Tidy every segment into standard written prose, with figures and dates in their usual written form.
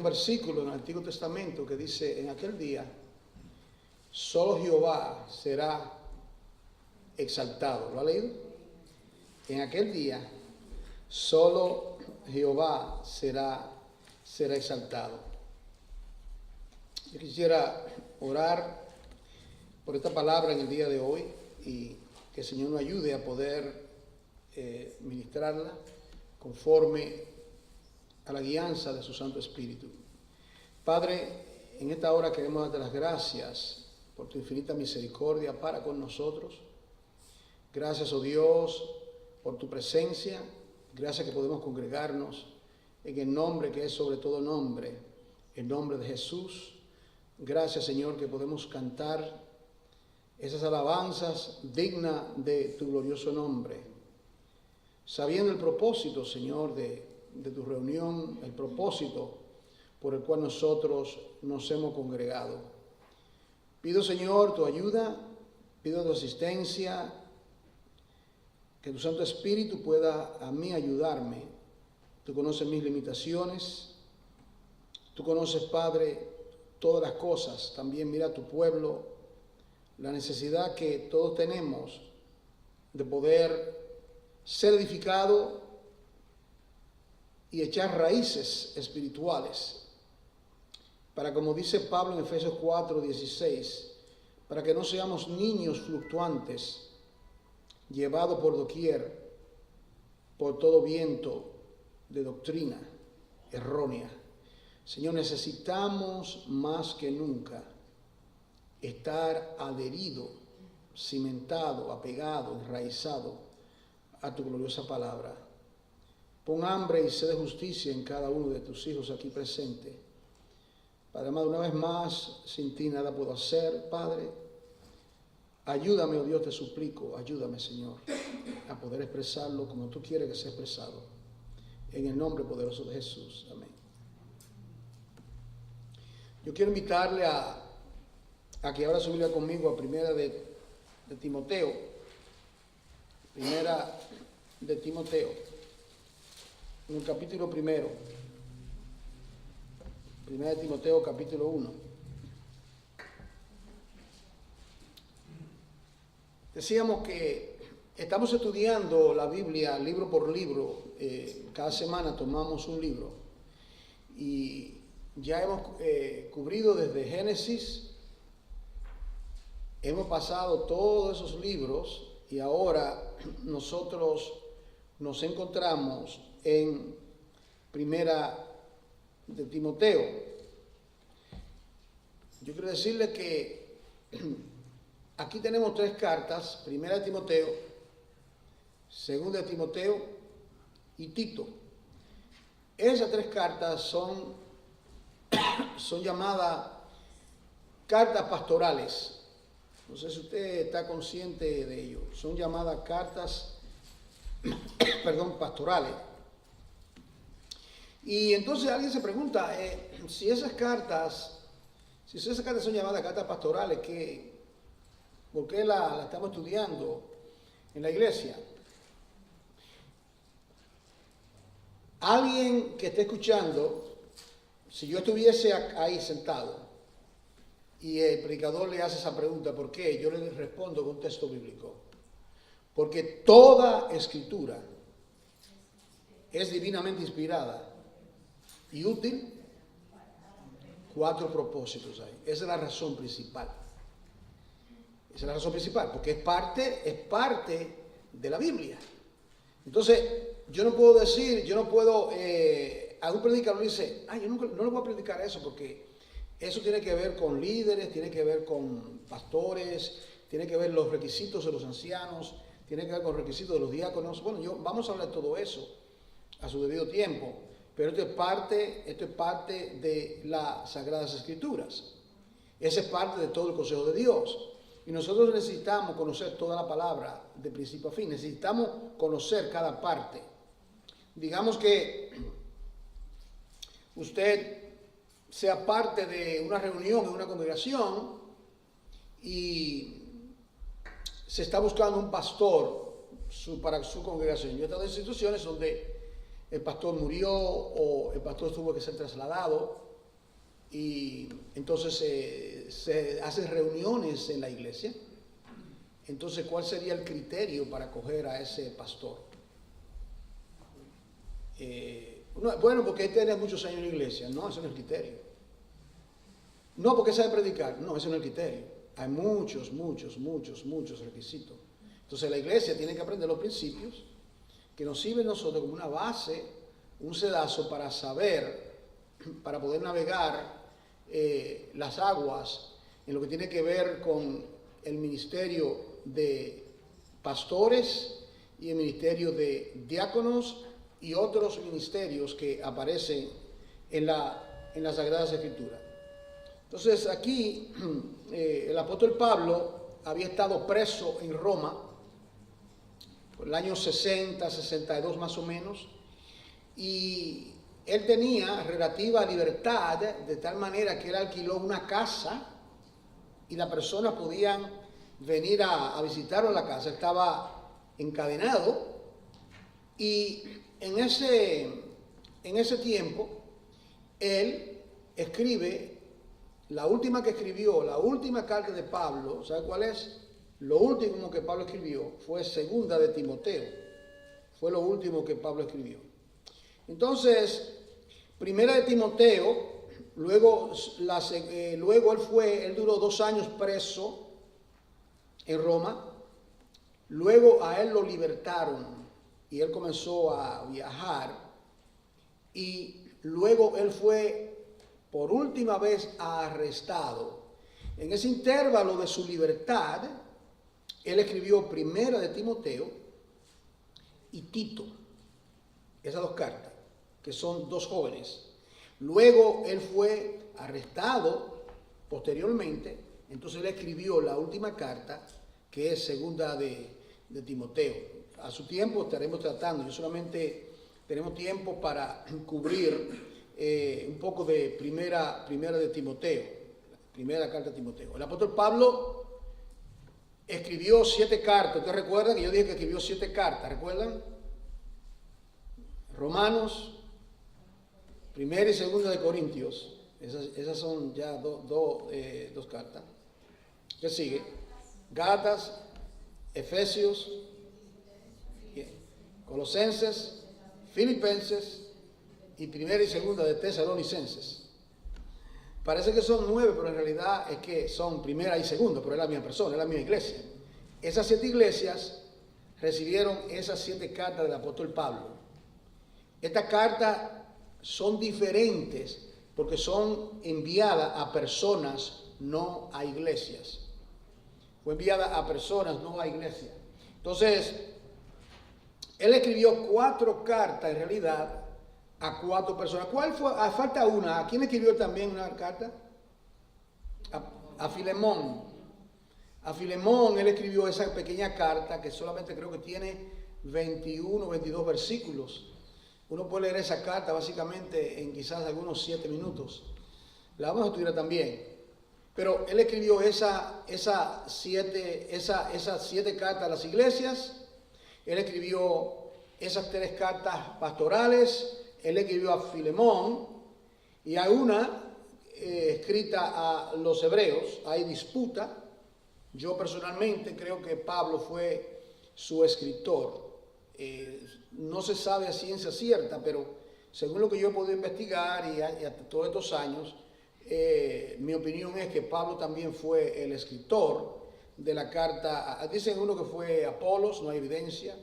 un versículo en el Antiguo Testamento que dice, en aquel día, solo Jehová será exaltado. ¿Lo ha leído? En aquel día, solo Jehová será exaltado. Yo quisiera orar por esta palabra en el día de hoy y que el Señor nos ayude a poder ministrarla conforme a la guianza de su Santo Espíritu. Padre, en esta hora queremos darte las gracias por tu infinita misericordia para con nosotros. Gracias, oh Dios, por tu presencia. Gracias que podemos congregarnos en el nombre que es sobre todo nombre, el nombre de Jesús. Gracias, Señor, que podemos cantar esas alabanzas dignas de tu glorioso nombre, sabiendo el propósito, Señor, de tu reunión, el propósito por el cual nosotros nos hemos congregado. Pido, Señor, tu ayuda, pido tu asistencia, que tu Santo Espíritu pueda a mí ayudarme. Tú conoces mis limitaciones, tú conoces, Padre, todas las cosas. También mira tu pueblo, la necesidad que todos tenemos de poder ser edificado y echar raíces espirituales, para, como dice Pablo en Efesios 4:16, para que no seamos niños fluctuantes, llevados por doquier, por todo viento de doctrina errónea. Señor, necesitamos más que nunca estar adherido, cimentado, apegado, enraizado a tu gloriosa palabra. Pon hambre y sed de justicia en cada uno de tus hijos aquí presentes. Padre amado, una vez más, sin ti nada puedo hacer, Padre. Ayúdame, oh Dios, te suplico, ayúdame, Señor, a poder expresarlo como tú quieres que sea expresado. En el nombre poderoso de Jesús. Amén. Yo quiero invitarle a que abra su Biblia conmigo a Primera de Timoteo. Primera de Timoteo, en el capítulo 1. Primera de Timoteo, capítulo 1. Decíamos que estamos estudiando la Biblia libro por libro. Cada semana tomamos un libro. Y ya hemos cubrido desde Génesis. Hemos pasado todos esos libros y ahora nosotros nos encontramos en Primera de Timoteo. Yo quiero decirle que aquí tenemos 3 cartas: Primera de Timoteo, Segunda de Timoteo y Tito. Esas 3 cartas son llamadas cartas pastorales. No sé si usted está consciente de ello. Son llamadas cartas, pastorales. Y entonces alguien se pregunta, si esas cartas son llamadas cartas pastorales, ¿por qué la estamos estudiando en la iglesia? Alguien que esté escuchando, si yo estuviese ahí sentado y el predicador le hace esa pregunta, ¿por qué? Yo le respondo con un texto bíblico. Porque toda escritura es divinamente inspirada y útil. 4 propósitos ahí. Esa es la razón principal. Esa es la razón principal, porque es parte de la Biblia. Entonces, yo no puedo, a un predicador dice, yo no le voy a predicar eso porque eso tiene que ver con líderes, tiene que ver con pastores, tiene que ver los requisitos de los ancianos, tiene que ver con los requisitos de los diáconos. Bueno, vamos a hablar de todo eso a su debido tiempo, pero esto es parte de las Sagradas Escrituras. Esa es parte de todo el consejo de Dios. Y nosotros necesitamos conocer toda la palabra de principio a fin. Necesitamos conocer cada parte. Digamos que usted sea parte de una reunión, en una congregación, y se está buscando un pastor para su congregación. Yo he estado en situaciones donde el pastor murió o el pastor tuvo que ser trasladado y entonces se hacen reuniones en la iglesia. Entonces, ¿cuál sería el criterio para coger a ese pastor? Bueno, porque él tiene muchos años en la iglesia. No, ese no es el criterio. No porque sabe predicar. No, ese no es el criterio. Hay muchos requisitos. Entonces, la iglesia tiene que aprender los principios que nos sirven a nosotros como una base, un sedazo para saber, para poder navegar las aguas en lo que tiene que ver con el ministerio de pastores y el ministerio de diáconos y otros ministerios que aparecen en las Sagradas Escrituras. Entonces aquí el apóstol Pablo había estado preso en Roma por el año 60, 62 más o menos, y él tenía relativa libertad de tal manera que él alquiló una casa y las personas podían venir a visitarlo a la casa. Estaba encadenado y en ese tiempo él escribe la última que escribió, la última carta de Pablo. ¿Sabe cuál es? Lo último que Pablo escribió fue segunda de Timoteo. Fue lo último que Pablo escribió. Entonces, primera de Timoteo, luego él duró 2 años preso en Roma. Luego a él lo libertaron y él comenzó a viajar. Y luego él fue por última vez arrestado. En ese intervalo de su libertad, él escribió primera de Timoteo y Tito, esas 2 cartas, que son 2 jóvenes. Luego él fue arrestado posteriormente, entonces él escribió la última carta, que es segunda de Timoteo. A su tiempo estaremos tratando, yo solamente tenemos tiempo para cubrir un poco de primera de Timoteo, primera carta de Timoteo. El apóstol Pablo escribió 7 cartas. ¿Ustedes recuerdan que yo dije que escribió 7 cartas? ¿Recuerdan? Romanos, primera y segunda de Corintios. Esas son ya dos cartas. ¿Qué sigue? Gálatas, Efesios, Colosenses, Filipenses y primera y segunda de Tesalonicenses. Parece que son 9, pero en realidad es que son primera y segunda, pero es la misma persona, es la misma iglesia. Esas 7 iglesias recibieron esas 7 cartas del apóstol Pablo. Estas cartas son diferentes porque son enviadas a personas, no a iglesias. Fue enviada a personas, no a iglesias. Entonces, él escribió 4 cartas en realidad a 4 personas. ¿Cuál fue? Falta una. ¿A quién escribió también una carta? A Filemón. A Filemón él escribió esa pequeña carta que solamente creo que tiene 21, 22 versículos. Uno puede leer esa carta básicamente en quizás algunos 7 minutos. La vamos a estudiar también. Pero él escribió esas 7 cartas a las iglesias. Él escribió esas 3 cartas pastorales. Él escribió a Filemón y a una escrita a los hebreos. Hay disputa. Yo personalmente creo que Pablo fue su escritor. No se sabe a ciencia cierta, pero según lo que yo he podido investigar y hasta todos estos años, mi opinión es que Pablo también fue el escritor de la carta. Dicen uno que fue Apolos, no hay evidencia.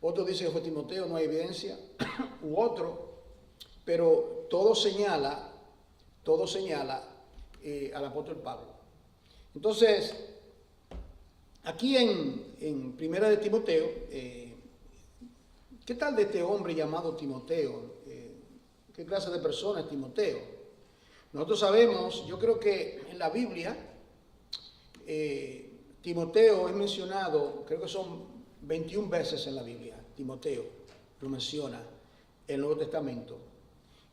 Otro dice que fue Timoteo, no hay evidencia. U otro. Pero todo señala al apóstol Pablo. Entonces, aquí en primera de Timoteo, ¿qué tal de este hombre llamado Timoteo? ¿Qué clase de persona es Timoteo? Nosotros sabemos, yo creo que en la Biblia, Timoteo es mencionado, creo que son 21 veces en la Biblia. Timoteo lo menciona el Nuevo Testamento.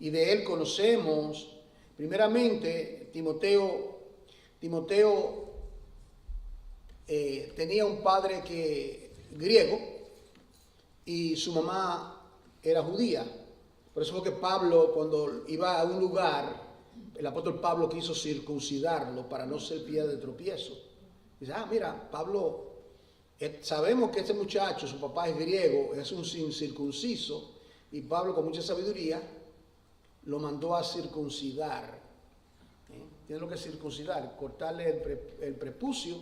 Y de él conocemos, primeramente, Timoteo tenía un padre griego y su mamá era judía. Por eso fue que Pablo, cuando iba a un lugar el apóstol Pablo quiso circuncidarlo para no ser piedra de tropiezo. Dice, mira, Pablo, sabemos que este muchacho, su papá es griego, es un incircunciso, y Pablo con mucha sabiduría lo mandó a circuncidar. Tiene lo que es circuncidar, cortarle el prepucio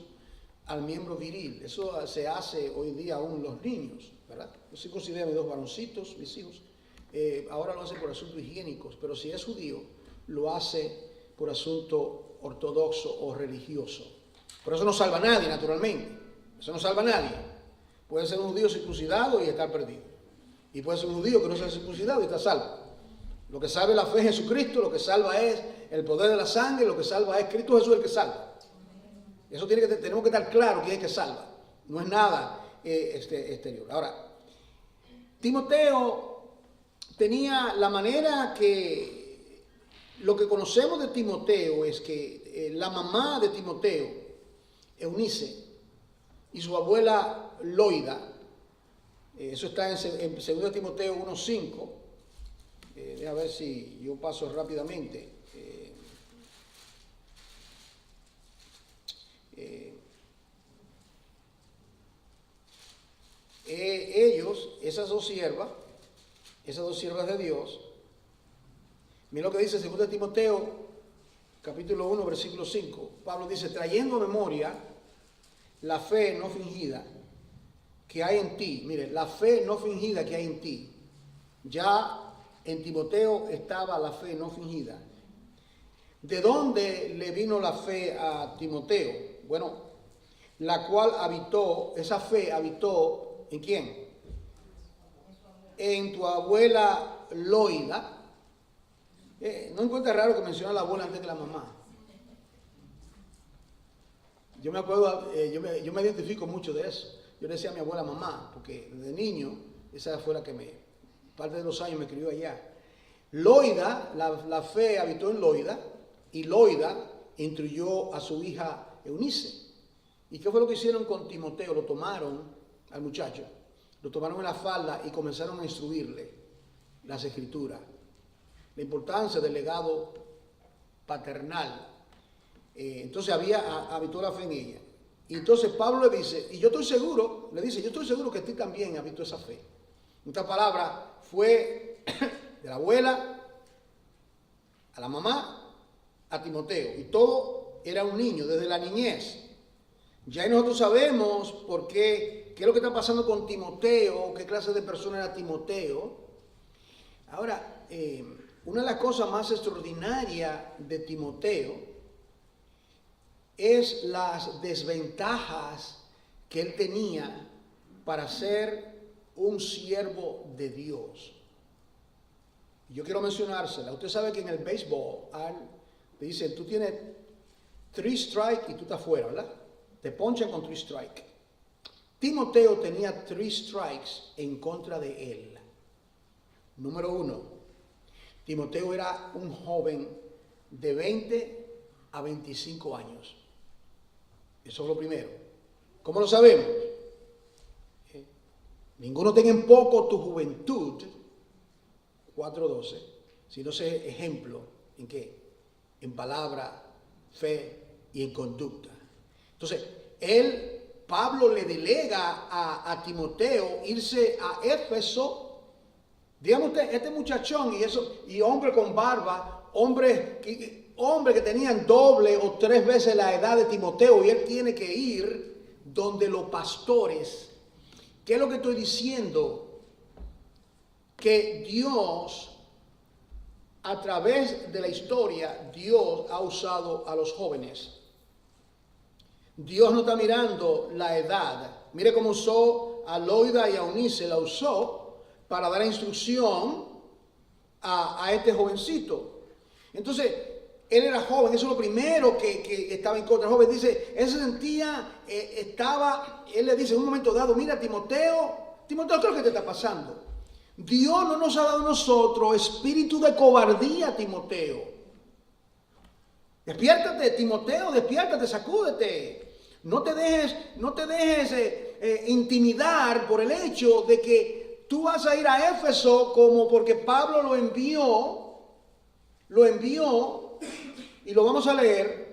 al miembro viril. Eso se hace hoy día aún los niños, ¿verdad? Yo circuncidé a mis 2 varoncitos, mis hijos. Ahora lo hace por asuntos higiénicos, pero si es judío, lo hace por asunto ortodoxo o religioso. Pero eso no salva a nadie, naturalmente. Eso no salva a nadie. Puede ser un judío circuncidado y estar perdido. Y puede ser un judío que no sea circuncidado y está salvo. Lo que salva es la fe en Jesucristo, lo que salva es el poder de la sangre, lo que salva es Cristo Jesús el que salva. Eso tenemos que estar claro que es el que salva. No es nada exterior. Ahora, Timoteo tenía la manera que, lo que conocemos de Timoteo es que la mamá de Timoteo, Eunice, y su abuela Loida, eso está en 2 Timoteo 1:5, a ver si yo paso rápidamente. Ellos, esas dos siervas de Dios, mira lo que dice 2 Timoteo, capítulo 1, versículo 5. Pablo dice, trayendo a memoria la fe no fingida que hay en ti. Mire, la fe no fingida que hay en ti. Ya en Timoteo estaba la fe no fingida. ¿De dónde le vino la fe a Timoteo? Bueno, la cual esa fe habitó, ¿en quién? En tu abuela Loida. No encuentra raro que mencione a la abuela antes que la mamá. Yo me acuerdo, yo me identifico mucho de eso. Yo le decía a mi abuela mamá, porque desde niño, esa fue la que parte de los años me crió allá. Loida, la fe habitó en Loida, y Loida instruyó a su hija Eunice. ¿Y qué fue lo que hicieron con Timoteo? Lo tomaron al muchacho, lo tomaron en la falda y comenzaron a instruirle las escrituras, la importancia del legado paternal. Entonces habitó la fe en ella. Y entonces Pablo le dice, y yo estoy seguro que a ti también habitó esa fe. Esta palabra fue de la abuela a la mamá a Timoteo, y todo era un niño desde la niñez. Ya nosotros sabemos por qué es lo que está pasando con Timoteo, qué clase de persona era Timoteo. Ahora, una de las cosas más extraordinarias de Timoteo es las desventajas que él tenía para ser un siervo de Dios. Yo quiero mencionársela. Usted sabe que en el béisbol te dicen, tú tienes 3 strikes y tú estás fuera, ¿verdad? Te ponchan con 3 strikes. Timoteo tenía 3 strikes en contra de él. Número 1, Timoteo era un joven de 20 a 25 años. Eso es lo primero. ¿Cómo lo sabemos? Ninguno tenga en poco tu juventud, 4:12, sino sé ejemplo en qué, en palabra, fe y en conducta. Entonces, Pablo le delega a Timoteo irse a Éfeso. Dígame usted, este muchachón y hombre con barba, hombre que tenían 2 o 3 veces la edad de Timoteo, y él tiene que ir donde los pastores. ¿Qué es lo que estoy diciendo? Que Dios, a través de la historia, Dios ha usado a los jóvenes. Dios no está mirando la edad. Mire cómo usó a Loida y a Eunice, la usó para dar instrucción a este jovencito. Entonces, él era joven, eso es lo primero que estaba en contra. El joven dice, él se sentía, él le dice en un momento dado, mira Timoteo, ¿qué es lo que te está pasando? Dios no nos ha dado a nosotros espíritu de cobardía, Timoteo. Despiértate, Timoteo, despiértate, sacúdete. No te dejes intimidar por el hecho de que tú vas a ir a Éfeso como porque Pablo lo envió lo envió, y lo vamos a leer,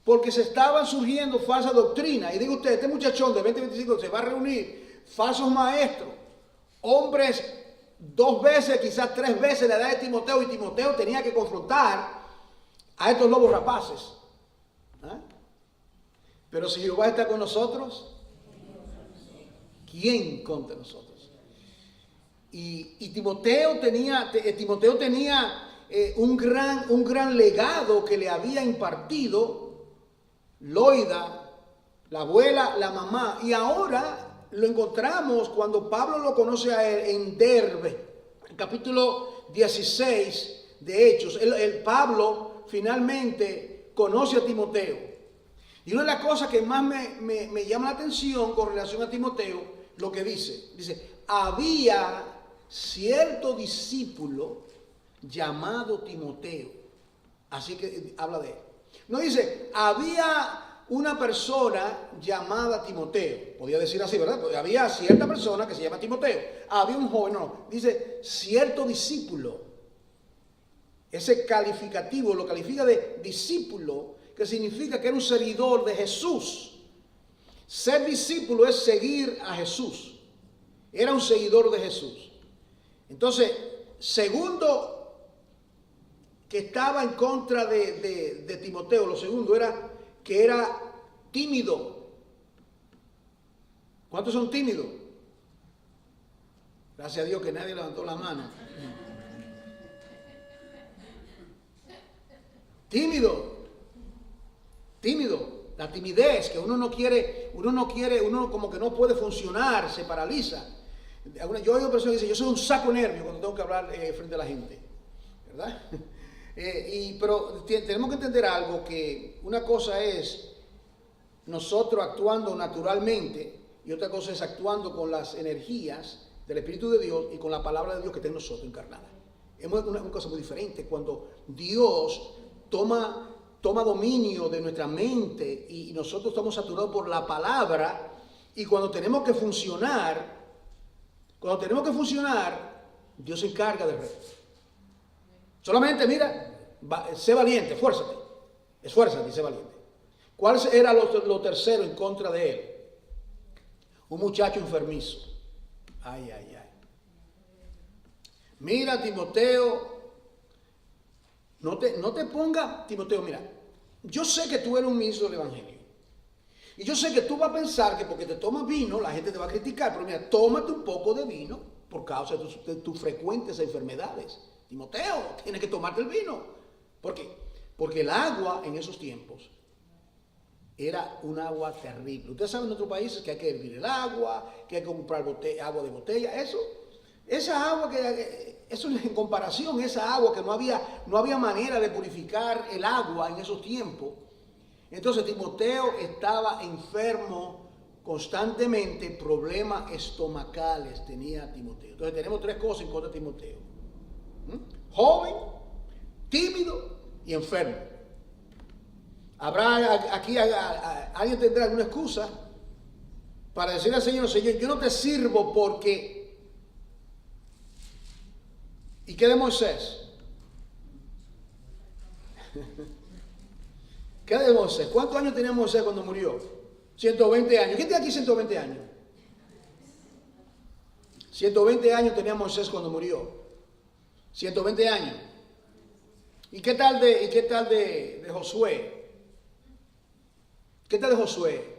porque se estaban surgiendo falsas doctrinas. Y digo usted, este muchachón de 20-25 se va a reunir falsos maestros, hombres 2 veces, quizás 3 veces la edad de Timoteo, y Timoteo tenía que confrontar a estos lobos rapaces. ¿Ah? Pero si Jehová está con nosotros, ¿quién contra nosotros? Y Timoteo tenía un gran legado que le había impartido Loida, la abuela, la mamá, y ahora lo encontramos cuando Pablo lo conoce a él en Derbe, capítulo 16 de Hechos. Pablo finalmente conoce a Timoteo. Y una de las cosas que más me llama la atención con relación a Timoteo, lo que dice, había cierto discípulo llamado Timoteo. Así que habla de él. No dice, había una persona llamada Timoteo. Podía decir así, ¿verdad? Porque había cierta persona que se llama Timoteo. Había un joven, no. Dice, cierto discípulo. Ese calificativo lo califica de discípulo, que significa que era un seguidor de Jesús. Ser discípulo es seguir a Jesús. Era un seguidor de Jesús. Entonces, segundo que estaba en contra de Timoteo, lo segundo era que era tímido. ¿Cuántos son tímidos? Gracias a Dios que nadie levantó la mano. Tímido. La timidez, que uno como que no puede funcionar, se paraliza. Yo oigo personas que dicen, yo soy un saco nervio cuando tengo que hablar frente a la gente, ¿verdad? Pero tenemos que entender algo, que una cosa es nosotros actuando naturalmente y otra cosa es actuando con las energías del Espíritu de Dios y con la palabra de Dios que está en nosotros encarnada. Es una cosa muy diferente cuando Dios toma dominio de nuestra mente y nosotros estamos saturados por la palabra, y cuando tenemos que funcionar, Dios se encarga del resto. Solamente mira, sé valiente, esfuérzate y sé valiente. ¿Cuál era lo tercero en contra de él? Un muchacho enfermizo. Ay. Mira, Timoteo, no te ponga, Timoteo, mira, yo sé que tú eres un ministro del Evangelio. Y yo sé que tú vas a pensar que porque te tomas vino, la gente te va a criticar. Pero mira, tómate un poco de vino por causa de tus frecuentes enfermedades. Timoteo, tienes que tomarte el vino. ¿Por qué? Porque el agua en esos tiempos era un agua terrible. Ustedes saben en otros países que hay que hervir el agua, que hay que comprar agua de botella. Esa agua eso en comparación, esa agua que no había manera de purificar el agua en esos tiempos. Entonces Timoteo estaba enfermo constantemente, problemas estomacales tenía Timoteo. Entonces tenemos 3 cosas en contra de Timoteo: joven, tímido y enfermo. Habrá aquí alguien tendrá alguna excusa para decirle al Señor, yo no te sirvo porque... ¿Y qué de Moisés? ¿Qué de Moisés? ¿Cuántos años tenía Moisés cuando murió? 120 años. ¿Quién tiene aquí 120 años? 120 años tenía Moisés cuando murió. 120 años. ¿Y qué tal de Josué? ¿Qué tal de Josué?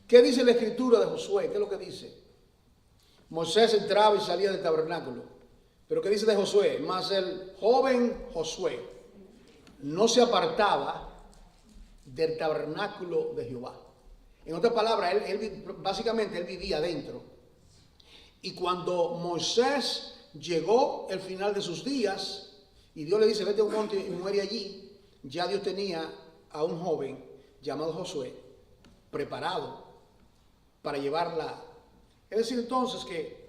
¿Qué dice la escritura de Josué? ¿Qué es lo que dice? Moisés entraba y salía del tabernáculo. Pero ¿qué dice de Josué? Mas el joven Josué no se apartaba del tabernáculo de Jehová. En otras palabras, básicamente él vivía adentro. Y cuando Moisés llegó el final de sus días, y Dios le dice, vete a un monte y muere allí, ya Dios tenía a un joven llamado Josué preparado para llevarla. Es decir, entonces que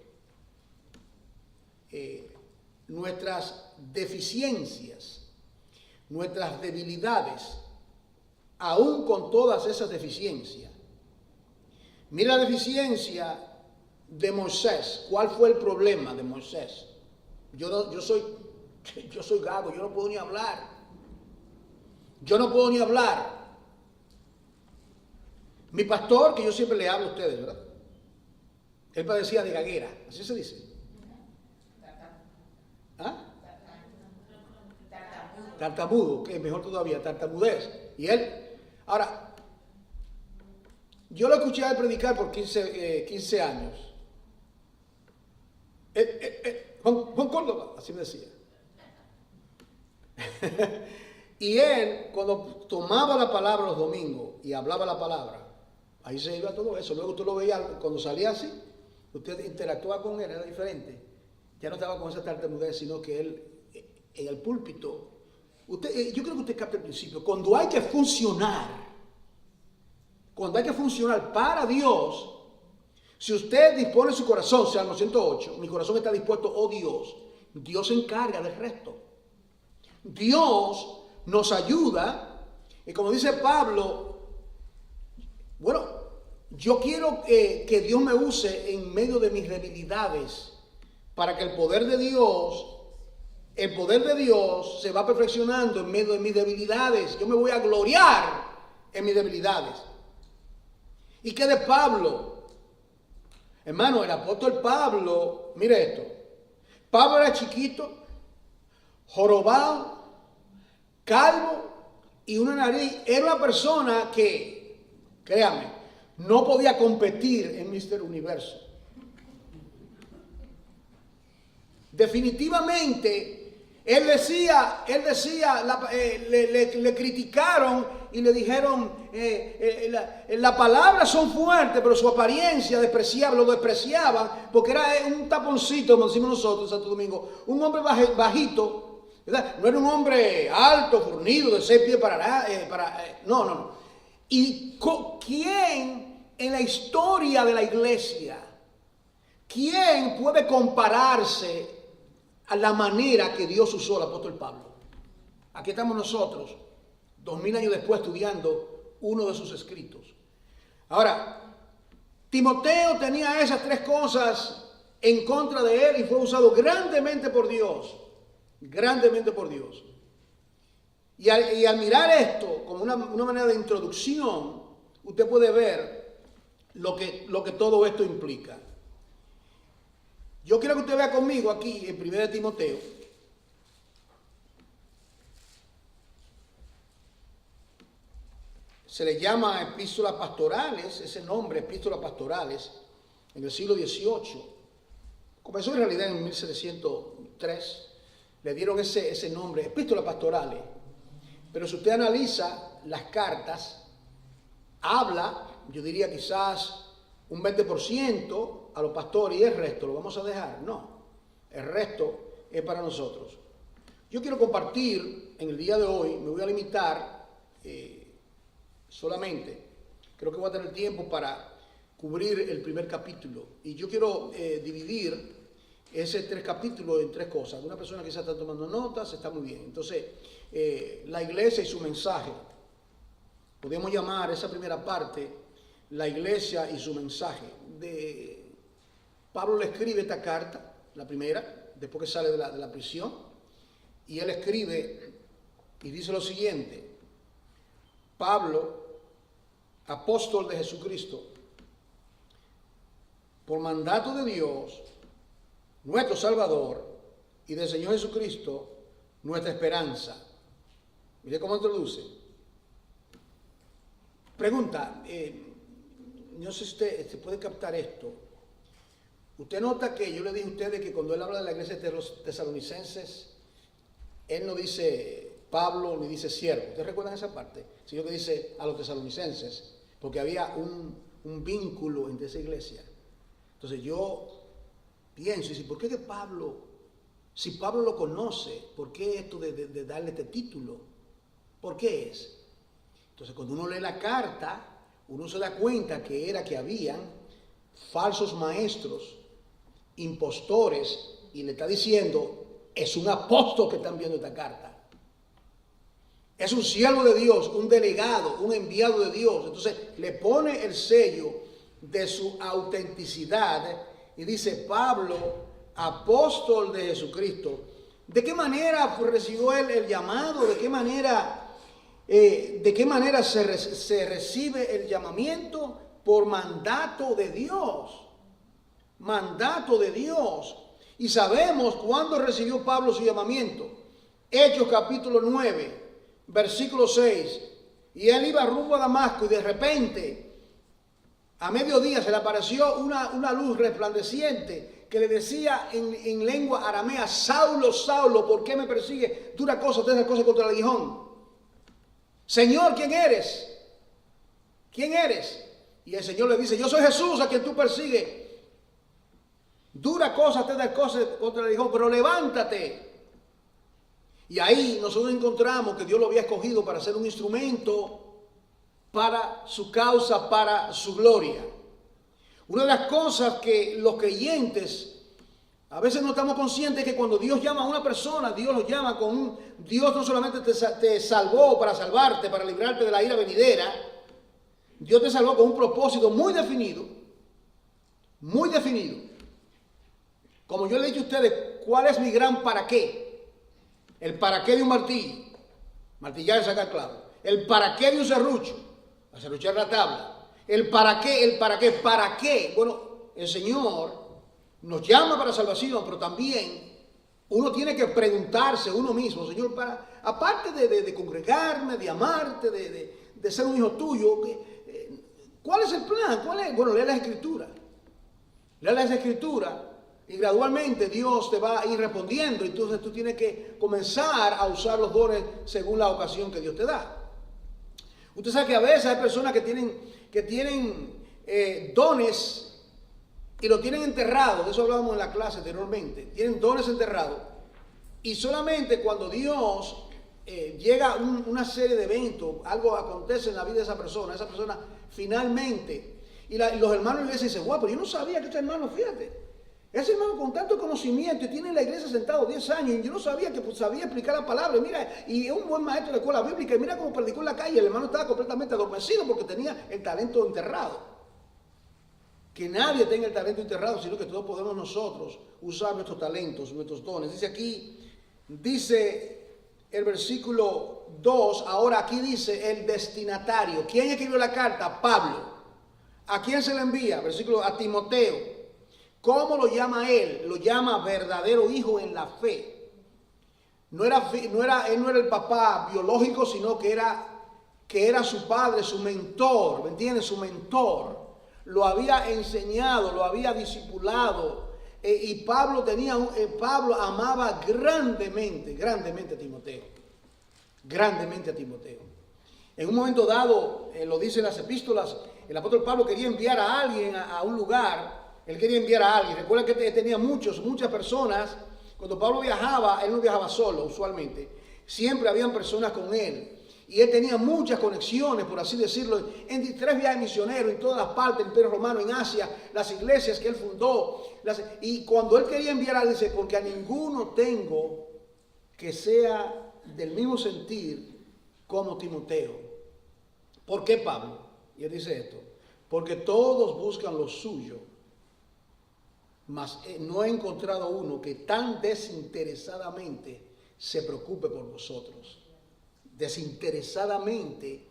nuestras deficiencias, nuestras debilidades, aún con todas esas deficiencias. Mira la deficiencia de Moisés. ¿Cuál fue el problema de Moisés? Yo soy Yo soy gago, yo no puedo ni hablar. Yo no puedo ni hablar. Mi pastor, que yo siempre le hablo a ustedes, ¿verdad? Él padecía de gaguera, así se dice. ¿Ah? Tartamudo, que es mejor todavía, tartamudez. Y él, ahora, yo lo escuché a él predicar por 15 años. Juan Córdoba, así me decía. Y él, cuando tomaba la palabra los domingos y hablaba la palabra, ahí se iba todo eso. Luego tú lo veías, cuando salía así, usted interactuaba con él, era diferente. Ya no estaba con esa tartamudez, sino que él, en el púlpito, yo creo que usted capta el principio. Cuando hay que funcionar para Dios, si usted dispone su corazón, Salmo 108, mi corazón está dispuesto, oh Dios, Dios se encarga del resto. Dios nos ayuda, y como dice Pablo, bueno, yo quiero que Dios me use en medio de mis debilidades, para que el poder de Dios se va perfeccionando en medio de mis debilidades. Yo me voy a gloriar en mis debilidades. ¿Y qué de Pablo? Hermano, el apóstol Pablo, mire esto. Pablo era chiquito, jorobado, calvo y una nariz. Era una persona que, créame, no podía competir en Mr. Universo. Definitivamente, él decía, le criticaron y le dijeron, las palabras son fuertes, pero su apariencia lo despreciaban, porque era un taponcito, como decimos nosotros en Santo Domingo, un hombre bajito, ¿verdad? No era un hombre alto, fornido, de 6 pies no. ¿Y quién en la historia de la iglesia, quién puede compararse a la manera que Dios usó al apóstol Pablo? Aquí estamos nosotros, 2000 años después, estudiando uno de sus escritos. Ahora, Timoteo tenía esas 3 cosas en contra de él y fue usado grandemente por Dios. Grandemente por Dios. Y al mirar esto como una manera de introducción, usted puede ver lo que todo esto implica. Yo quiero que usted vea conmigo aquí en 1 Timoteo. Se le llama epístolas pastorales, ese nombre, epístolas pastorales, en el siglo XVIII. Comenzó en realidad en 1703. Le dieron ese nombre, epístolas pastorales. Pero si usted analiza las cartas, habla, yo diría quizás un 20% a los pastores y el resto lo vamos a dejar. No, el resto es para nosotros. Yo quiero compartir en el día de hoy, me voy a limitar solamente, creo que voy a tener tiempo para cubrir el primer capítulo. Y yo quiero dividir ese 3 capítulos en 3 cosas. Una persona que quizás está tomando notas, está muy bien. Entonces, la iglesia y su mensaje. Podemos llamar esa primera parte la iglesia y su mensaje. Pablo le escribe esta carta, la primera, después que sale de la prisión, y él escribe y dice lo siguiente: Pablo, apóstol de Jesucristo, por mandato de Dios, nuestro Salvador, y del Señor Jesucristo, nuestra esperanza. Mire cómo introduce. Pregunta, no sé si usted puede captar esto. Usted nota que yo le dije a ustedes que cuando él habla de la iglesia de los tesalonicenses, él no dice Pablo ni dice siervo. ¿Ustedes recuerdan esa parte? Sino que dice a los tesalonicenses, porque había un vínculo entre esa iglesia. Entonces yo pienso, y ¿por qué que Pablo, si Pablo lo conoce, por qué esto de darle este título? ¿Por qué es? Entonces cuando uno lee la carta, uno se da cuenta que habían falsos maestros, impostores, y le está diciendo, es un apóstol que están viendo esta carta. Es un siervo de Dios, un delegado, un enviado de Dios. Entonces le pone el sello de su autenticidad y dice, Pablo, apóstol de Jesucristo, ¿De qué manera recibió él el llamado? ¿De qué manera se recibe el llamamiento? Por mandato de Dios. Mandato de Dios. Y sabemos cuándo recibió Pablo su llamamiento. Hechos capítulo 9, versículo 6. Y él iba rumbo a Damasco y de repente, a mediodía, se le apareció una luz resplandeciente que le decía en lengua aramea: Saulo, Saulo, ¿por qué me persigue? Dura cosa, tres cosas contra el aguijón. Señor, ¿quién eres? ¿Quién eres? Y el Señor le dice: yo soy Jesús a quien tú persigues. Dura cosa, te da cosas contra el aguijón, pero levántate. Y ahí nosotros encontramos que Dios lo había escogido para ser un instrumento para su causa, para su gloria. Una de las cosas que los creyentes a veces no estamos conscientes es que cuando Dios llama a una persona, Dios lo llama con un... Dios no solamente te salvó para salvarte, para librarte de la ira venidera. Dios te salvó con un propósito muy definido. Muy definido. Como yo le he dicho a ustedes, ¿cuál es mi gran para qué? El para qué de un martillo, martillar es sacar clavo. El para qué de un serrucho, serruchar la tabla. El para qué. Bueno, el Señor nos llama para salvación, pero también uno tiene que preguntarse uno mismo: Señor, aparte de congregarme, de amarte, de ser un hijo tuyo, ¿cuál es el plan? Bueno, lee la Escritura. Lee la Escritura. Y gradualmente Dios te va a ir respondiendo. Entonces tú tienes que comenzar a usar los dones según la ocasión que Dios te da. Usted sabe que a veces hay personas que tienen dones y lo tienen enterrado. De eso hablábamos en la clase anteriormente. Tienen dones enterrados. Y solamente cuando Dios llega una serie de eventos, algo acontece en la vida de esa persona finalmente. Y los hermanos le dicen: wow, pero yo no sabía que este hermano, fíjate. Ese hermano con tanto conocimiento y tiene en la iglesia sentado 10 años y yo no sabía que sabía explicar la palabra. Mira, y es un buen maestro de la escuela bíblica y mira cómo predicó en la calle. El hermano estaba completamente adormecido porque tenía el talento enterrado. Que nadie tenga el talento enterrado, sino que todos podemos nosotros usar nuestros talentos, nuestros dones. Dice el versículo 2, ahora aquí dice el destinatario. ¿Quién escribió la carta? Pablo. ¿A quién se le envía? Versículo a Timoteo. ¿Cómo lo llama él? Lo llama verdadero hijo en la fe. Él no era el papá biológico, sino que era su padre, su mentor, ¿me entiendes? Su mentor. Lo había enseñado, lo había discipulado. Y Pablo amaba grandemente a Timoteo. Grandemente a Timoteo. En un momento dado, lo dicen las epístolas, el apóstol Pablo quería enviar a alguien a un lugar. Él quería enviar a alguien. Recuerda que tenía muchas personas. Cuando Pablo viajaba, él no viajaba solo usualmente. Siempre habían personas con él. Y él tenía muchas conexiones, por así decirlo, en 3 viajes misioneros, en todas las partes del Imperio Romano, en Asia, las iglesias que él fundó. Y cuando él quería enviar a alguien, dice: porque a ninguno tengo que sea del mismo sentir como Timoteo. ¿Por qué, Pablo? Y él dice esto: porque todos buscan lo suyo, mas no he encontrado uno que tan desinteresadamente se preocupe por vosotros. Desinteresadamente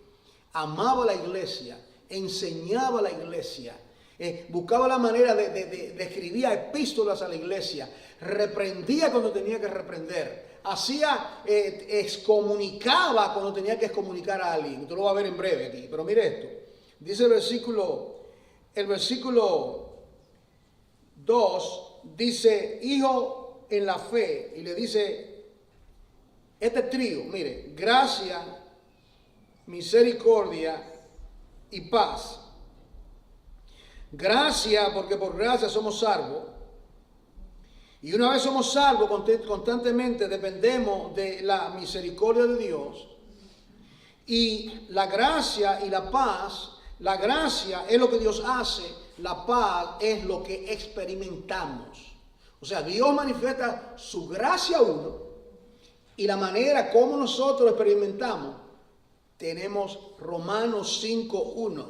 amaba la iglesia, enseñaba a la iglesia, buscaba la manera de escribir epístolas a la iglesia, reprendía cuando tenía que reprender, excomunicaba cuando tenía que excomunicar a alguien. Usted lo va a ver en breve aquí, pero mire esto. Dice el versículo 2, dice hijo en la fe, y le dice este trío, mire: gracia, misericordia y paz. Gracia, porque por gracia somos salvos. Y una vez somos salvos, constantemente dependemos de la misericordia de Dios. Y la gracia y la paz, la gracia es lo que Dios hace, la paz es lo que experimentamos. O sea, Dios manifiesta su gracia a uno. Y la manera como nosotros experimentamos, tenemos Romanos 5:1.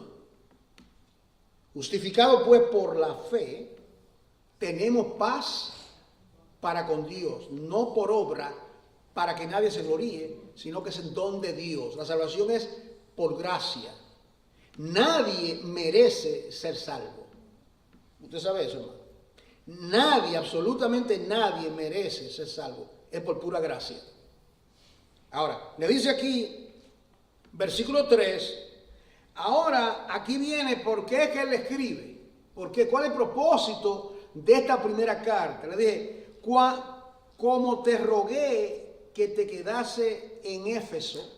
Justificado pues por la fe, tenemos paz para con Dios, no por obra, para que nadie se gloríe, sino que es el don de Dios. La salvación es por gracia. Nadie merece ser salvo. ¿Usted sabe eso, hermano? Nadie, absolutamente nadie merece ser salvo. Es por pura gracia. Ahora, le dice aquí, versículo 3, ahora aquí viene por qué es que él le escribe. Porque ¿cuál es el propósito de esta primera carta? Le dije, como te rogué que te quedase en Éfeso,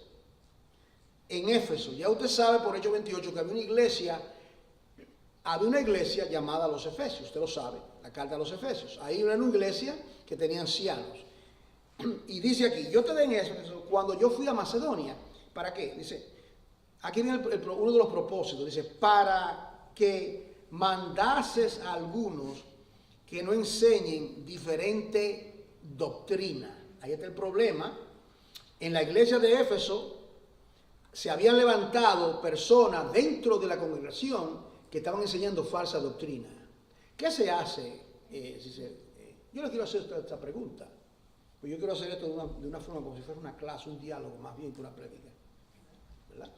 ya usted sabe por Hechos 28 que había una iglesia llamada los Efesios, usted lo sabe, la carta a los Efesios. Ahí era una iglesia que tenía ancianos. Y dice aquí, yo te den eso cuando yo fui a Macedonia. ¿Para qué? Dice, aquí viene uno de los propósitos, dice, para que mandases a algunos que no enseñen diferente doctrina. Ahí está el problema. En la iglesia de Éfeso se habían levantado personas dentro de la congregación que estaban enseñando falsa doctrina. ¿Qué se hace? Yo le quiero hacer esta pregunta. Pues yo quiero hacer esto de una forma como si fuera una clase, un diálogo, más bien que una prédica, ¿verdad?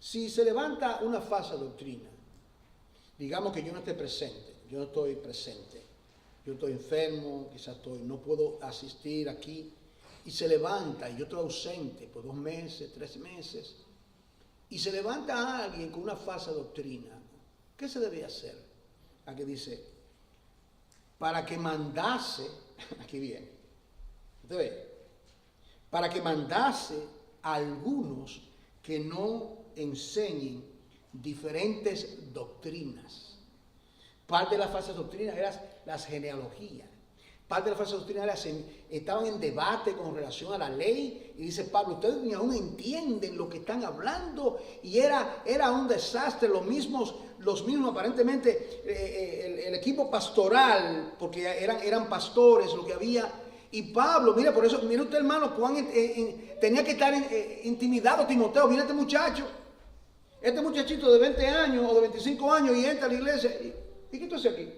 Si se levanta una falsa doctrina, digamos que yo no esté presente, yo no estoy presente, yo estoy enfermo, quizás no puedo asistir aquí, y se levanta y yo estoy ausente por 2 meses, 3 meses, y se levanta alguien con una falsa doctrina, ¿qué se debe hacer? Aquí dice, para que mandase, aquí viene, ¿usted ve? Para que mandase a algunos que no enseñen diferentes doctrinas. Parte de las falsas doctrinas eran las genealogías. Parte de las falsas doctrinas estaban en debate con relación a la ley. Y dice Pablo, ustedes ni aún entienden lo que están hablando. Y era un desastre. Los mismos aparentemente, el equipo pastoral, porque eran pastores lo que había. Y Pablo, mire, por eso, mire usted, hermano, cuán tenía que estar intimidado Timoteo. Mira este muchacho, este muchachito de 20 años o de 25 años y entra a la iglesia. ¿Y qué tú haces aquí?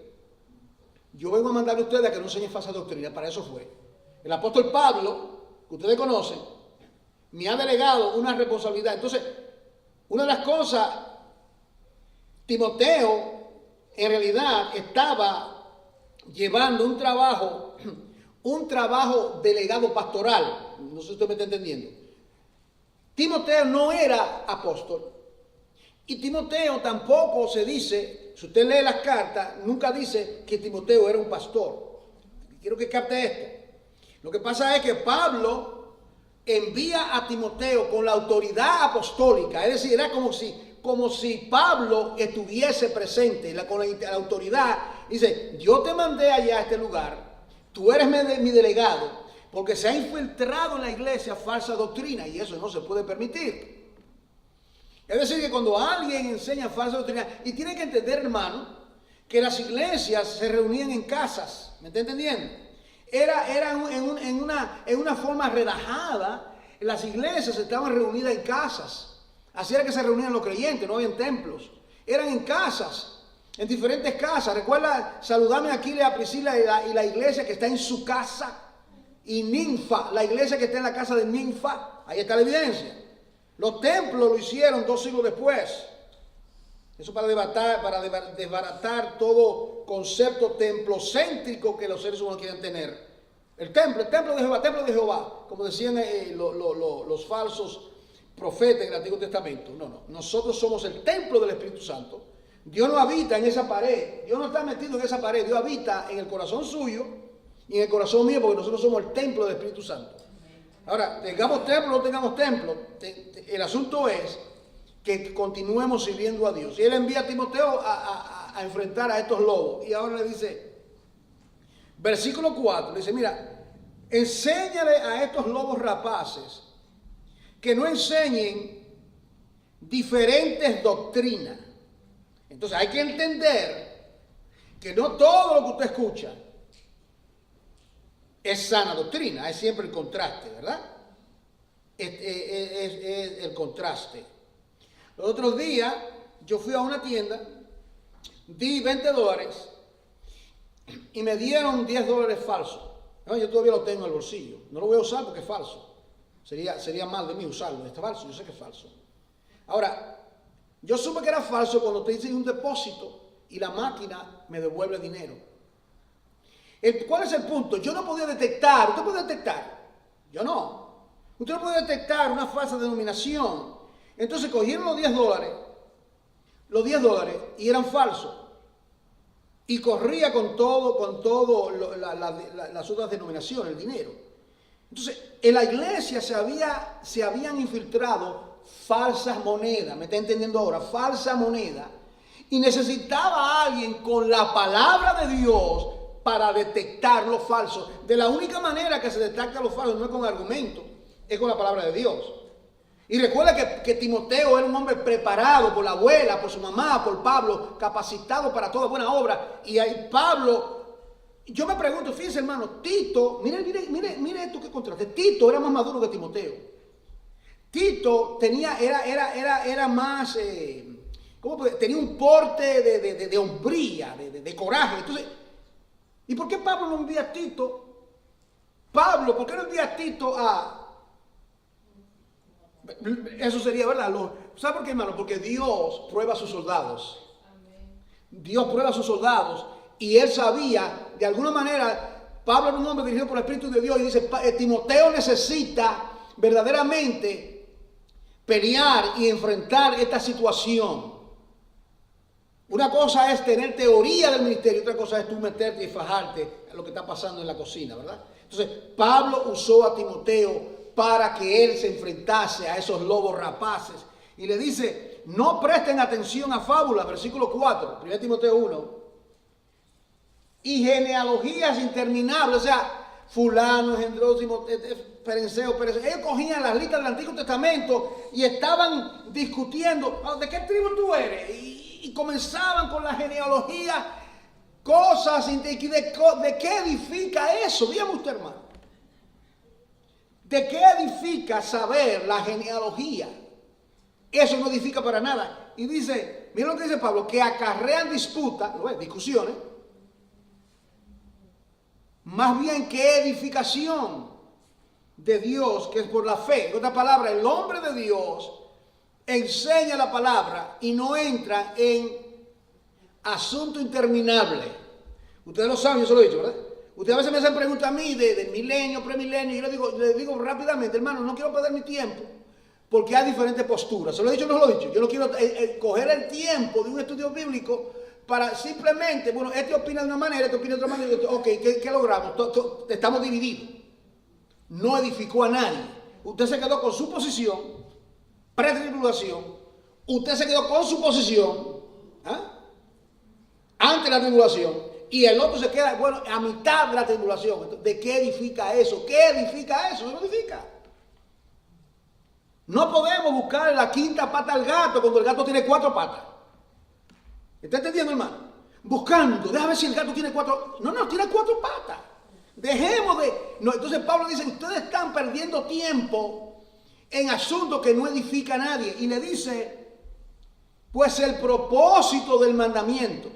Yo vengo a mandarle a ustedes a que no enseñen falsa doctrina. Para eso fue. El apóstol Pablo, que ustedes conocen, me ha delegado una responsabilidad. Entonces, una de las cosas, Timoteo en realidad estaba llevando un trabajo delegado pastoral. No sé si usted me está entendiendo. Timoteo no era apóstol. Y Timoteo tampoco se dice, si usted lee las cartas, nunca dice que Timoteo era un pastor. Quiero que capte esto. Lo que pasa es que Pablo envía a Timoteo con la autoridad apostólica. Es decir, era como si Pablo estuviese presente con la autoridad. Dice, yo te mandé allá a este lugar, tú eres mi delegado, porque se ha infiltrado en la iglesia falsa doctrina y eso no se puede permitir. Es decir, que cuando alguien enseña falsa doctrina, y tiene que entender, hermano, que las iglesias se reunían en casas, ¿me está entendiendo? Era en una forma relajada, las iglesias estaban reunidas en casas, así era que se reunían los creyentes, no había templos, eran en casas, en diferentes casas. Recuerda, saludame aquí a Priscila y la iglesia que está en su casa, y Ninfa, la iglesia que está en la casa de Ninfa, ahí está la evidencia. Los templos lo hicieron 2 siglos después. Eso para desbaratar todo concepto templocéntrico que los seres humanos quieren tener. El templo de Jehová, como decían los falsos profetas en el Antiguo Testamento. No. Nosotros somos el templo del Espíritu Santo. Dios no habita en esa pared. Dios no está metido en esa pared. Dios habita en el corazón suyo y en el corazón mío, porque nosotros somos el templo del Espíritu Santo. Ahora, tengamos templo o no tengamos templo, el asunto es que continuemos sirviendo a Dios. Y él envía a Timoteo a enfrentar a estos lobos. Y ahora le dice, versículo 4, le dice, mira, enséñale a estos lobos rapaces que no enseñen diferentes doctrinas. Entonces hay que entender que no todo lo que usted escucha es sana doctrina, es siempre el contraste, ¿verdad? Es el contraste. Los otros días yo fui a una tienda, di $20 y me dieron $10 falsos. No, yo todavía lo tengo en el bolsillo. No lo voy a usar porque es falso. Sería mal de mí usarlo. Es falso, yo sé que es falso. Ahora, yo supe que era falso cuando te dicen un depósito y la máquina me devuelve el dinero. ¿Cuál es el punto? Yo no podía detectar. ¿Usted puede detectar? Yo no. Usted no puede detectar una falsa denominación. Entonces cogieron los $10 y eran falsos. Y corría con todo las otras denominaciones, el dinero. Entonces, en la iglesia se habían infiltrado falsas monedas, ¿me está entendiendo ahora? Falsa moneda. Y necesitaba a alguien con la palabra de Dios para detectar lo falso. De la única manera que se detecta lo falso no es con argumento, es con la palabra de Dios. Y recuerda que Timoteo era un hombre preparado por la abuela, por su mamá, por Pablo, capacitado para toda buena obra. Y ahí Pablo, yo me pregunto, fíjense hermano, Tito, mire esto que contraste. Tito era más maduro que Timoteo. Tito era más, tenía un porte de hombría, de coraje. Entonces, ¿y por qué Pablo no envía a Tito? Pablo, ¿por qué no envía a Tito a... Eso sería verdad. ¿Sabe por qué, hermano? Porque Dios prueba a sus soldados. Dios prueba a sus soldados. Y él sabía, de alguna manera, Pablo era un hombre dirigido por el Espíritu de Dios y dice, Timoteo necesita verdaderamente pelear y enfrentar esta situación. Una cosa es tener teoría del ministerio, otra cosa es tú meterte y fajarte a lo que está pasando en la cocina, ¿verdad? Entonces, Pablo usó a Timoteo para que él se enfrentase a esos lobos rapaces. Y le dice, no presten atención a fábulas, versículo 4, 1 Timoteo 1. Y genealogías interminables, o sea, fulano, engendró, Perenceo. Ellos cogían las listas del Antiguo Testamento y estaban discutiendo, ¿de qué tribu tú eres? Y comenzaban con la genealogía, cosas, ¿de qué edifica eso? Dígame usted, hermano. ¿De qué edifica saber la genealogía? Eso no edifica para nada. Y dice, mira lo que dice Pablo, que acarrean disputas, discusiones, más bien que edificación de Dios, que es por la fe. En otras palabras, el hombre de Dios enseña la palabra y no entra en asunto interminable. Ustedes lo saben, yo se lo he dicho, ¿verdad? Ustedes a veces me hacen preguntas a mí de milenio, premilenio, y yo le digo rápidamente, hermano, no quiero perder mi tiempo, porque hay diferentes posturas. ¿Se lo he dicho o no se lo he dicho? Yo no quiero coger el tiempo de un estudio bíblico para simplemente, bueno, este opina de una manera, este opina de otra manera, ok, ¿qué logramos? Estamos divididos. No edificó a nadie. Usted se quedó con su posición, pre-tribulación, usted se quedó con su posición, ante la tribulación, y el otro se queda, bueno, a mitad de la tribulación. Entonces, ¿de qué edifica eso? ¿Qué edifica eso? No edifica. No podemos buscar la quinta pata al gato cuando el gato tiene 4 patas. ¿Está entendiendo, hermano? Buscando, déjame ver si el gato tiene 4. No, tiene 4 patas. Dejemos de... No, entonces Pablo dice, ustedes están perdiendo tiempo en asuntos que no edifica a nadie. Y le dice, pues el propósito del mandamiento.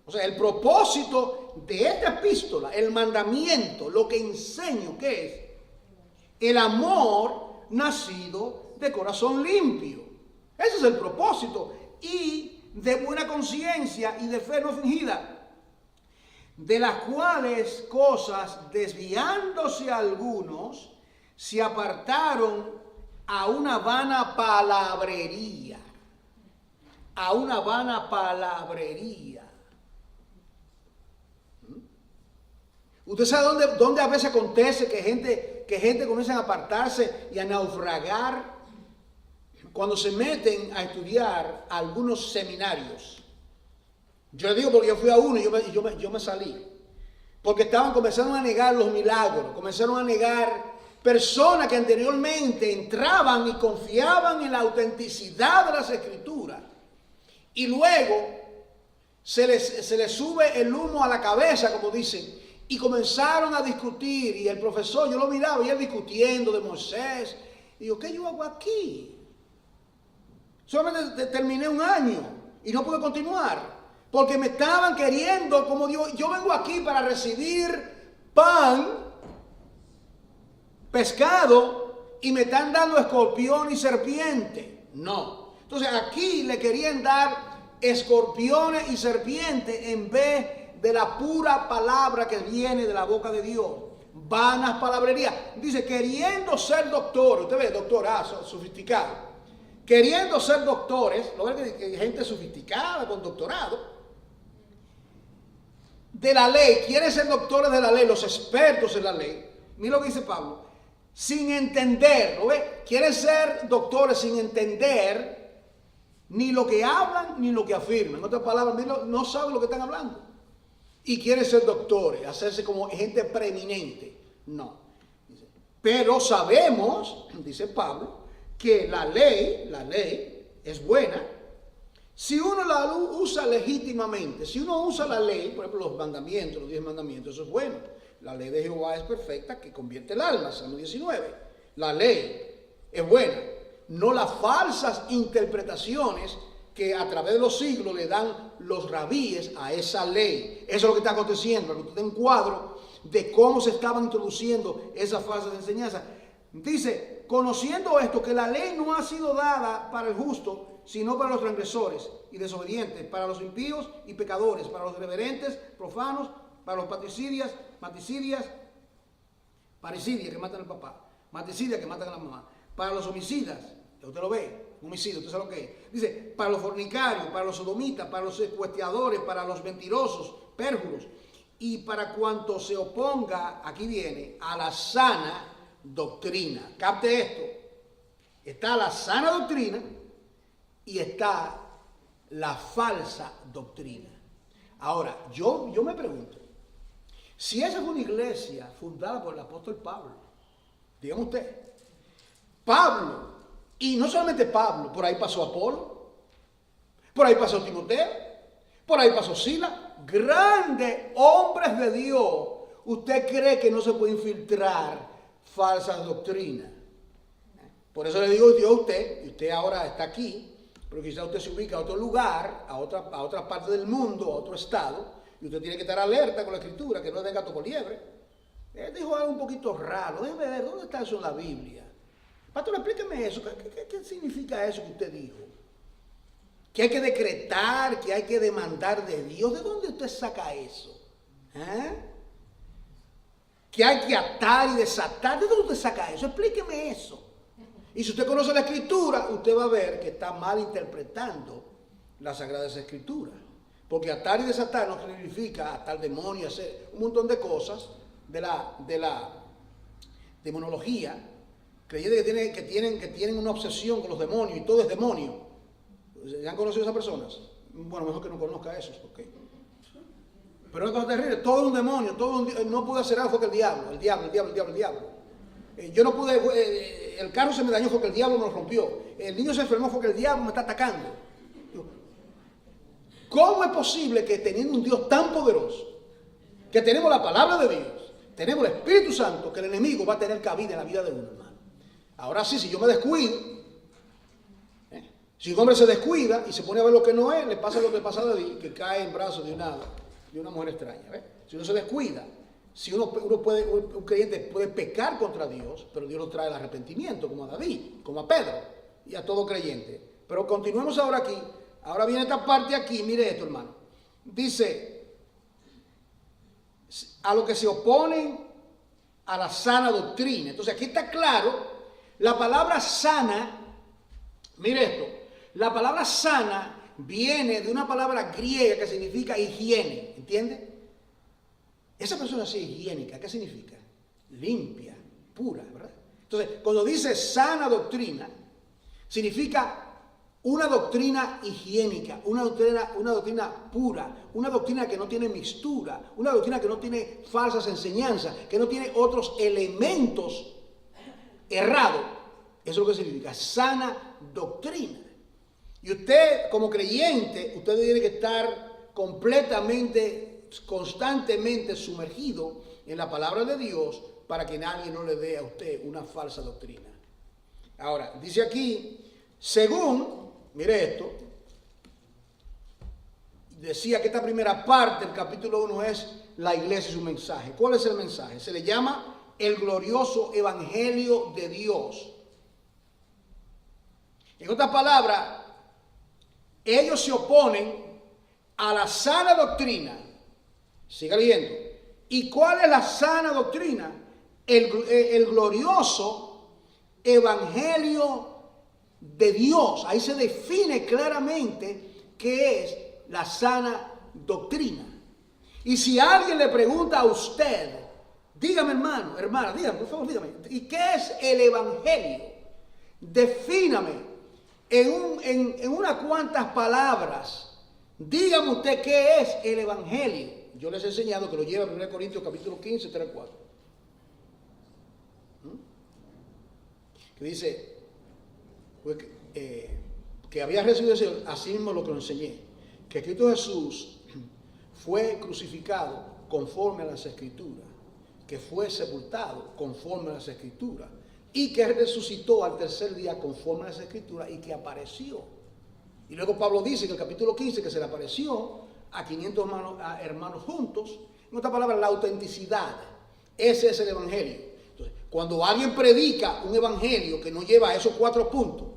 O sea, el propósito de esta epístola, el mandamiento, lo que enseño, ¿qué es? El amor nacido de corazón limpio. Ese es el propósito. Y de buena conciencia y de fe no fingida, de las cuales cosas, desviándose algunos, se apartaron a una vana palabrería. A una vana palabrería. Usted sabe dónde a veces acontece que gente comienza a apartarse y a naufragar cuando se meten a estudiar algunos seminarios. Yo le digo porque yo fui a uno y yo me salí. Porque comenzaron a negar los milagros, comenzaron a negar personas que anteriormente entraban y confiaban en la autenticidad de las Escrituras. Y luego se les sube el humo a la cabeza, como dicen. Y comenzaron a discutir, y el profesor, yo lo miraba, y él discutiendo de Moisés. Y digo, ¿qué yo hago aquí? Solamente terminé un año y no pude continuar, porque me estaban queriendo, como digo, yo vengo aquí para recibir pan pescado y me están dando escorpión y serpiente. No. Entonces aquí le querían dar escorpiones y serpientes en vez de la pura palabra que viene de la boca de Dios. Vanas palabrerías. Dice, queriendo ser doctor, usted ve, doctorazo, sofisticado. Queriendo ser doctores, lo ven que hay gente sofisticada con doctorado, de la ley, quieren ser doctores de la ley, los expertos en la ley. Mira lo que dice Pablo, sin entender, ¿lo ve? Quieren ser doctores sin entender ni lo que hablan ni lo que afirman. En otras palabras, no saben lo que están hablando. Y quieren ser doctores, hacerse como gente preeminente. No. Pero sabemos, dice Pablo, que la ley es buena si uno la usa legítimamente. Si uno usa la ley, por ejemplo, los mandamientos, los 10 mandamientos, eso es bueno. La ley de Jehová es perfecta, que convierte el alma, Salmo 19. La ley es buena, no las falsas interpretaciones que a través de los siglos le dan los rabíes a esa ley. Eso es lo que está aconteciendo, para que usted tenga un cuadro de cómo se estaban introduciendo esas falsas enseñanzas. Dice, conociendo esto, que la ley no ha sido dada para el justo, sino para los transgresores y desobedientes, para los impíos y pecadores, para los irreverentes, profanos, para los parricidas, que matan al papá, maticidias que matan a la mamá, para los homicidas, usted lo ve, homicidio, usted sabe lo que es. Dice, para los fornicarios, para los sodomitas, para los secuestradores, para los mentirosos, pérjuros, y para cuanto se oponga, aquí viene, a la sana doctrina. Capte esto. Está la sana doctrina y está la falsa doctrina. Ahora, yo me pregunto, si esa fue una iglesia fundada por el apóstol Pablo, dígame usted, Pablo, y no solamente Pablo, por ahí pasó Apolo, por ahí pasó Timoteo, por ahí pasó Silas, grandes hombres de Dios. ¿Usted cree que no se puede infiltrar falsas doctrinas? Por eso le digo yo a usted, y usted ahora está aquí, pero quizás usted se ubica a otro lugar, a otra parte del mundo, a otro estado, y usted tiene que estar alerta con la escritura, que no es de gato por liebre. Él dijo algo un poquito raro, déjeme ver, ¿dónde está eso en la Biblia? Pastor, explíqueme eso, ¿qué significa eso que usted dijo? Que hay que decretar, que hay que demandar de Dios. ¿De dónde usted saca eso? Que hay que atar y desatar. ¿De dónde usted saca eso? Explíqueme eso. Y si usted conoce la Escritura, usted va a ver que está mal interpretando las Sagradas Escrituras. Porque atar y desatar no significa atar demonios, hacer un montón de cosas de la demonología. Creyentes que tienen una obsesión con los demonios y todo es demonio. ¿Ya han conocido a esas personas? Bueno, mejor que no conozca a esos, porque... Pero es una cosa terrible, todo es un demonio, no pude hacer algo, fue que el diablo. Yo no pude, el carro se me dañó, fue que el diablo me lo rompió. El niño se enfermó, fue que el diablo me está atacando. ¿Cómo es posible que teniendo un Dios tan poderoso, que tenemos la palabra de Dios, tenemos el Espíritu Santo, que el enemigo va a tener cabida en la vida de uno, hermano? Ahora sí, si yo me descuido, si un hombre se descuida y se pone a ver lo que no es, le pasa lo que pasa a David, que cae en brazos de una mujer extraña. ¿Ves? Si uno se descuida, si un creyente puede pecar contra Dios, pero Dios lo trae el arrepentimiento, como a David, como a Pedro y a todo creyente. Pero continuemos ahora aquí. Ahora viene esta parte aquí, mire esto, hermano. Dice, a lo que se oponen a la sana doctrina. Entonces aquí está claro, la palabra sana, mire esto, la palabra sana viene de una palabra griega que significa higiene, ¿entiende? Esa persona así higiénica, ¿qué significa? Limpia, pura, ¿verdad? Entonces, cuando dice sana doctrina, significa una doctrina higiénica, una doctrina pura, una doctrina que no tiene mixtura, una doctrina que no tiene falsas enseñanzas, que no tiene otros elementos errados. Eso es lo que significa sana doctrina. Y usted, como creyente, usted tiene que estar completamente, constantemente sumergido en la palabra de Dios para que nadie no le dé a usted una falsa doctrina. Ahora, dice aquí, según, mire esto, decía que esta primera parte del capítulo 1 es la iglesia y su mensaje. ¿Cuál es el mensaje? Se le llama el glorioso evangelio de Dios. En otras palabras, ellos se oponen a la sana doctrina. Siga leyendo. ¿Y cuál es la sana doctrina? El glorioso evangelio de Dios. Ahí se define claramente qué es la sana doctrina. Y si alguien le pregunta a usted, dígame hermano, hermana, dígame, por favor, dígame, ¿y qué es el evangelio? Defíname en unas cuantas palabras. Dígame usted qué es el evangelio. Yo les he enseñado que lo lleva 1 Corintios capítulo 15, 3, 4. Que dice pues, que había recibido el Señor, así mismo lo que lo enseñé, que Cristo Jesús fue crucificado conforme a las Escrituras, que fue sepultado conforme a las Escrituras, y que resucitó al tercer día conforme a las Escrituras, y que apareció. Y luego Pablo dice en el capítulo 15 que se le apareció a 500 hermanos juntos. En otras palabras, la autenticidad. Ese es el evangelio. Entonces, cuando alguien predica un evangelio que no lleva a esos 4 puntos,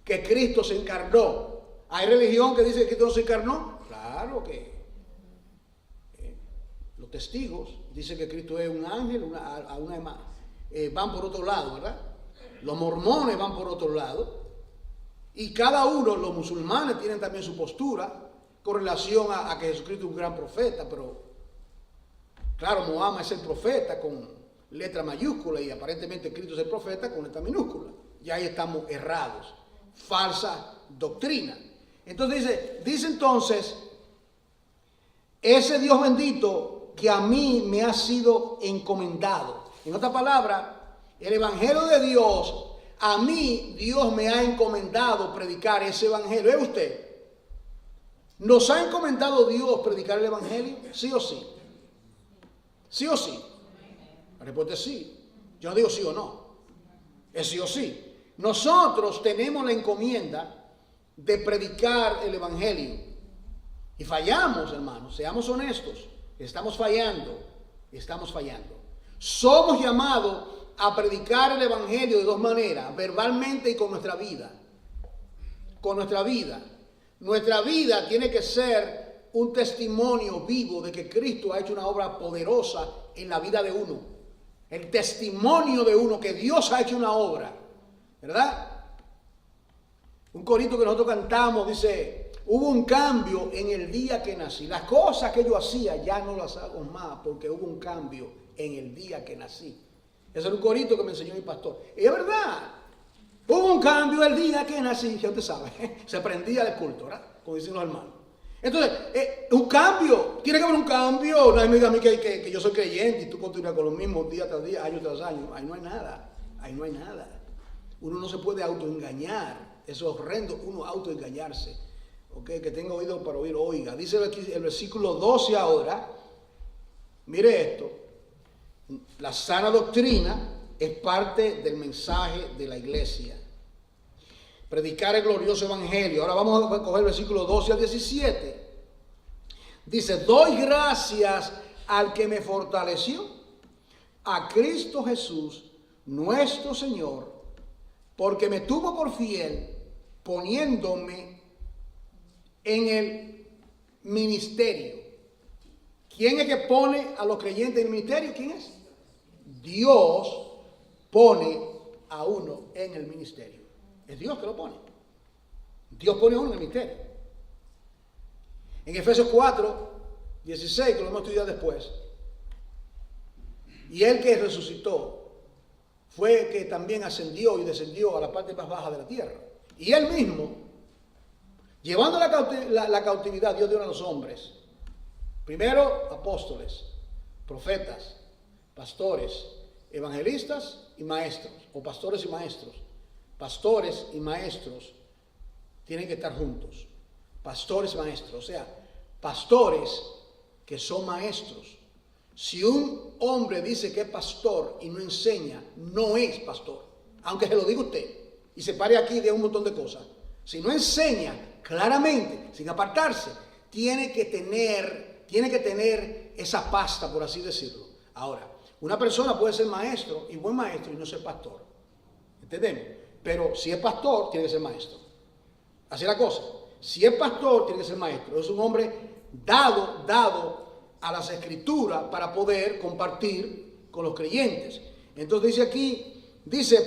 que Cristo se encarnó, ¿hay religión que dice que Cristo no se encarnó? Claro que los testigos dicen que Cristo es un ángel, van por otro lado, ¿verdad? Los mormones van por otro lado. Y cada uno, los musulmanes tienen también su postura con relación a que Jesucristo es un gran profeta, pero claro, Muhammad es el profeta con letra mayúscula y aparentemente Cristo es el profeta con letra minúscula. Y ahí estamos errados. Falsa doctrina. Entonces dice entonces, ese Dios bendito que a mí me ha sido encomendado. En otras palabras, el evangelio de Dios, a mí Dios me ha encomendado predicar ese evangelio. ¿Ve usted? ¿Nos ha encomendado Dios predicar el evangelio? ¿Sí o sí? ¿Sí o sí? La respuesta es sí. Yo no digo sí o no. Es sí o sí. Nosotros tenemos la encomienda de predicar el evangelio. Y fallamos, hermanos. Seamos honestos. Estamos fallando. Estamos fallando. Somos llamados a predicar el evangelio de 2 maneras. Verbalmente y con nuestra vida. Con nuestra vida. Nuestra vida tiene que ser un testimonio vivo de que Cristo ha hecho una obra poderosa en la vida de uno. El testimonio de uno que Dios ha hecho una obra. ¿Verdad? Un corito que nosotros cantamos dice, hubo un cambio en el día que nací. Las cosas que yo hacía ya no las hago más porque hubo un cambio en el día que nací. Ese es un corito que me enseñó mi pastor. Y es verdad. Hubo un cambio el día que nací, ya usted sabe, se prendía el culto, ¿verdad? Como dicen los hermanos. Entonces, un cambio, tiene que haber un cambio. No me diga a mí que yo soy creyente y tú continúas con lo mismo día tras día, año tras año. Ahí no hay nada, ahí no hay nada. Uno no se puede autoengañar, eso es horrendo, uno autoengañarse. Okay, que tenga oído para oír, oiga. Dice aquí el versículo 12 ahora, mire esto, la sana doctrina es parte del mensaje de la iglesia. Predicar el glorioso evangelio. Ahora vamos a coger el versículo 12 al 17. Dice, doy gracias al que me fortaleció, a Cristo Jesús, nuestro Señor, porque me tuvo por fiel, poniéndome en el ministerio. ¿Quién es que pone a los creyentes en el ministerio? ¿Quién es? Dios pone a uno en el ministerio. Es Dios que lo pone. Dios pone a uno en el ministerio. En Efesios 4, 16, que lo hemos estudiado después. Y el que resucitó fue que también ascendió y descendió a la parte más baja de la tierra. Y él mismo, llevando la cautividad, Dios dio a los hombres. Primero, apóstoles, profetas, pastores, evangelistas y maestros, o pastores y maestros. Pastores y maestros tienen que estar juntos. Pastores y maestros, o sea, pastores que son maestros. Si un hombre dice que es pastor y no enseña, no es pastor. Aunque se lo diga usted y se pare aquí de un montón de cosas. Si no enseña claramente, sin apartarse, tiene que tener esa pasta, por así decirlo. Ahora, Una persona puede ser maestro y buen maestro y no ser pastor. ¿Entendemos? Pero si es pastor, tiene que ser maestro. Así es la cosa. Si es pastor, tiene que ser maestro. Es un hombre dado a las escrituras para poder compartir con los creyentes. Entonces dice aquí,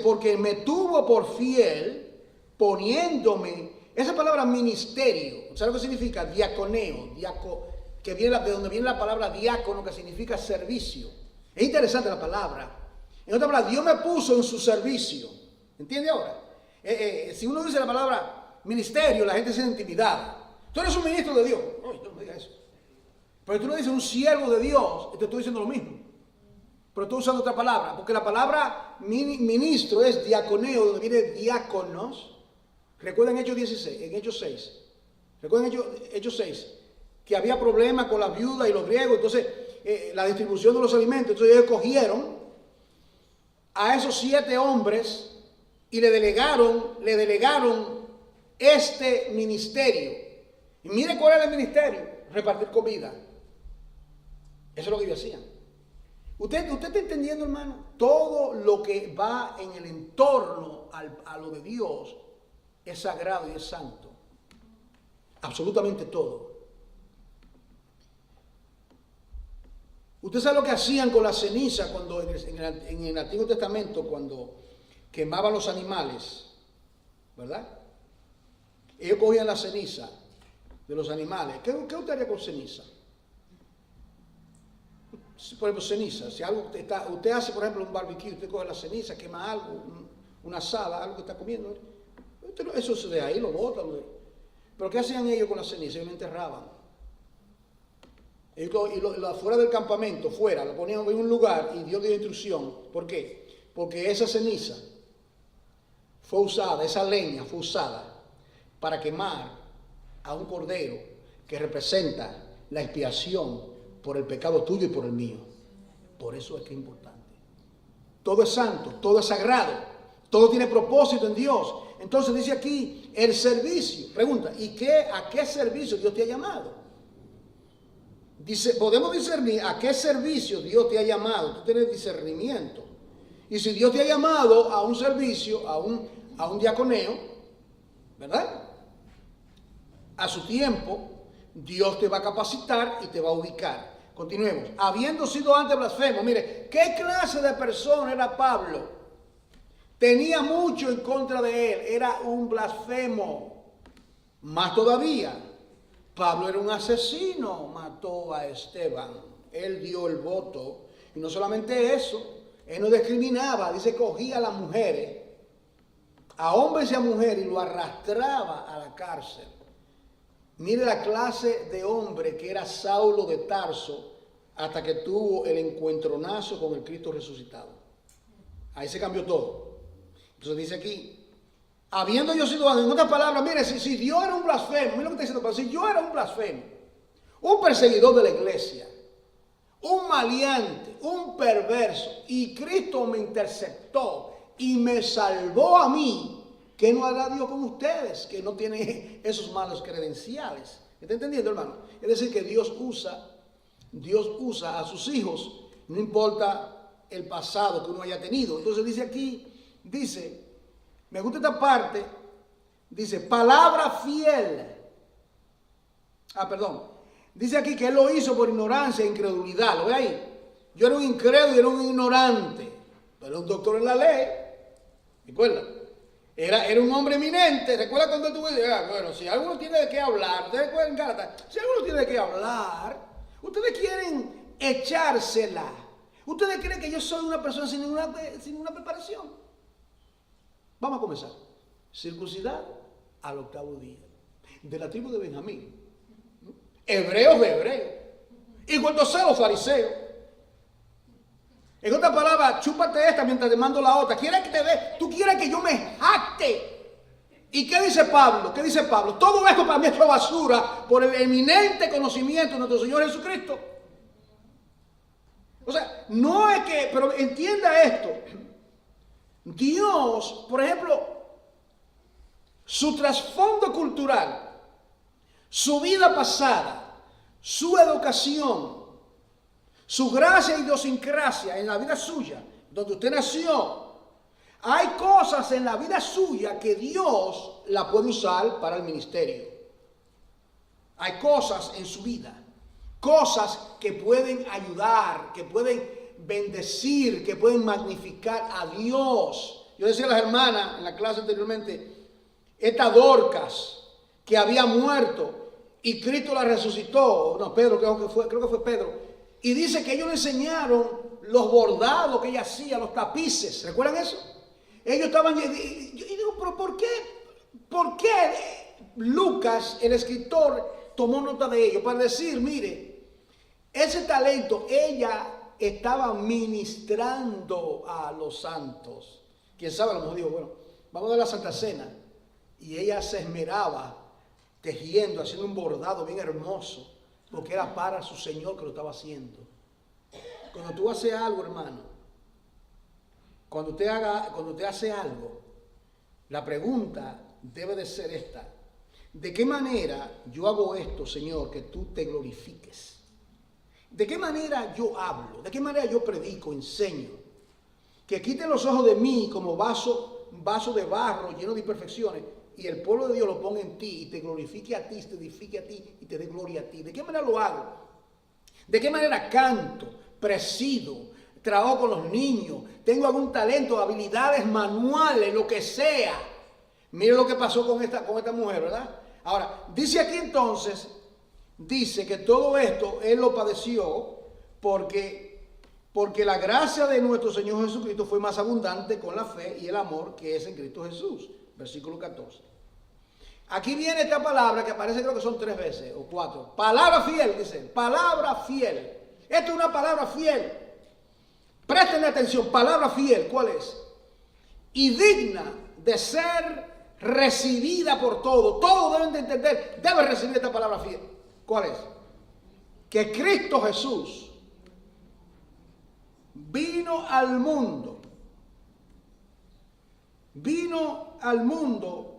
porque me tuvo por fiel poniéndome, esa palabra ministerio, ¿sabes lo que significa? Diaconeo, que viene de donde viene la palabra diácono, que significa servicio. Es interesante la palabra. En otra palabra, Dios me puso en su servicio. ¿Entiende ahora? Si uno dice la palabra ministerio, la gente se intimidada. Tú eres un ministro de Dios. No, no me digas eso. Pero tú no dices un siervo de Dios y te estoy diciendo lo mismo. Pero estoy usando otra palabra. Porque la palabra ministro es diaconeo, donde viene diáconos. Recuerden Hechos 16, en Hechos 6. Recuerden Hechos 6, que había problemas con las viudas y los griegos. Entonces, la distribución de los alimentos. Entonces ellos cogieron a esos 7 hombres y le delegaron este ministerio. Y mire cuál era el ministerio: repartir comida. Eso es lo que ellos hacían. ¿Usted está entendiendo, hermano? Todo lo que va en el entorno a lo de Dios es sagrado y es santo. Absolutamente todo. Usted sabe lo que hacían con la ceniza cuando en el Antiguo Testamento, cuando quemaban los animales, ¿verdad? Ellos cogían la ceniza de los animales. ¿Qué usted haría con ceniza? Por ejemplo, ceniza. Si algo usted hace, por ejemplo, un barbecue, usted coge la ceniza, quema algo, una asada, algo que está comiendo. Eso de ahí lo botan. Pero ¿qué hacían ellos con la ceniza? Ellos lo enterraban. Y fuera del campamento, fuera, lo ponían en un lugar y Dios dio instrucción. ¿Por qué? Porque esa ceniza fue usada, esa leña fue usada para quemar a un cordero que representa la expiación por el pecado tuyo y por el mío. Por eso es que es importante. Todo es santo, todo es sagrado, todo tiene propósito en Dios. Entonces dice aquí, el servicio. Pregunta, ¿a qué servicio Dios te ha llamado? Dice, podemos discernir a qué servicio Dios te ha llamado. Tú tienes discernimiento. Y si Dios te ha llamado a un servicio, a un diaconeo, ¿verdad? A su tiempo, Dios te va a capacitar y te va a ubicar. Continuemos. Habiendo sido antes blasfemo. Mire, ¿qué clase de persona era Pablo? Tenía mucho en contra de él. Era un blasfemo. Más todavía, Pablo era un asesino. Mató a Esteban. Él dio el voto. Y no solamente eso, él no discriminaba. Dice, cogía a las mujeres, a hombres y a mujeres, y lo arrastraba a la cárcel. Mire la clase de hombre que era Saulo de Tarso hasta que tuvo el encuentronazo con el Cristo resucitado. Ahí se cambió todo. Entonces dice aquí, habiendo yo sido, en otras palabras, mire, si Dios era un blasfemo, mire lo que está diciendo, si yo era un blasfemo, un perseguidor de la iglesia, un maleante, un perverso, y Cristo me interceptó y me salvó a mí, ¿qué no hará Dios con ustedes que no tienen esos malos credenciales? ¿Está entendiendo, hermano? Es decir, que Dios usa a sus hijos, no importa el pasado que uno haya tenido. Entonces dice aquí, me gusta esta parte, dice, palabra fiel. Dice aquí que él lo hizo por ignorancia e incredulidad. ¿Lo ve ahí? Yo era un incrédulo y era un ignorante, pero era un doctor en la ley. ¿Recuerda? Era un hombre eminente. ¿Recuerda cuando tú dices, bueno, si alguno tiene de qué hablar, ustedes recuerdan Gálatas, si alguno tiene de qué hablar, ustedes quieren echársela. Ustedes creen que yo soy una persona sin ninguna preparación. Vamos a comenzar. Circuncidado al 8º día. De la tribu de Benjamín. Hebreos de hebreos. Y cuando sea los fariseos. En otras palabras, chúpate esta mientras te mando la otra. ¿Quieres que te dé? ¿Tú quieres que yo me jacte? ¿Y qué dice Pablo? Todo esto para mí es basura por el eminente conocimiento de nuestro Señor Jesucristo. O sea, no es que, pero entienda esto. Dios, por ejemplo, su trasfondo cultural, su vida pasada, su educación, su gracia e idiosincrasia en la vida suya, donde usted nació, hay cosas en la vida suya que Dios la puede usar para el ministerio. Hay cosas en su vida, cosas que pueden ayudar, que pueden bendecir, que pueden magnificar a Dios. Yo decía a las hermanas en la clase anteriormente, esta Dorcas que había muerto y Cristo la resucitó, no, Pedro, creo que fue Pedro, y dice que ellos le enseñaron los bordados que ella hacía, los tapices, ¿recuerdan eso? Ellos estaban, y digo, pero ¿por qué? ¿Por qué Lucas, el escritor, tomó nota de ello? Para decir, mire, ese talento, ella estaba ministrando a los santos. Quién sabe, a lo mejor dijo, bueno, vamos a dar la Santa Cena. Y ella se esmeraba tejiendo, haciendo un bordado bien hermoso, porque era para su Señor que lo estaba haciendo. Cuando tú haces algo, hermano, cuando usted hace algo, la pregunta debe de ser esta: ¿de qué manera yo hago esto, Señor, que tú te glorifiques? ¿De qué manera yo hablo? ¿De qué manera yo predico, enseño? Que quite los ojos de mí como vaso de barro lleno de imperfecciones, y el pueblo de Dios lo ponga en ti y te glorifique a ti, te edifique a ti y te dé gloria a ti. ¿De qué manera lo hago? ¿De qué manera canto, presido, trabajo con los niños, tengo algún talento, habilidades manuales, lo que sea? Mire lo que pasó con esta mujer, ¿verdad? Ahora, dice aquí entonces, dice que todo esto Él lo padeció porque la gracia de nuestro Señor Jesucristo fue más abundante con la fe y el amor que es en Cristo Jesús. Versículo 14. Aquí viene esta palabra que aparece, creo que son 3 veces o 4. Palabra fiel, dice. Palabra fiel. Esta es una palabra fiel. Presten atención. Palabra fiel, ¿cuál es? Y digna de ser recibida por todos. Todos deben de entender, deben recibir esta palabra fiel. ¿Cuál es? Que Cristo Jesús vino al mundo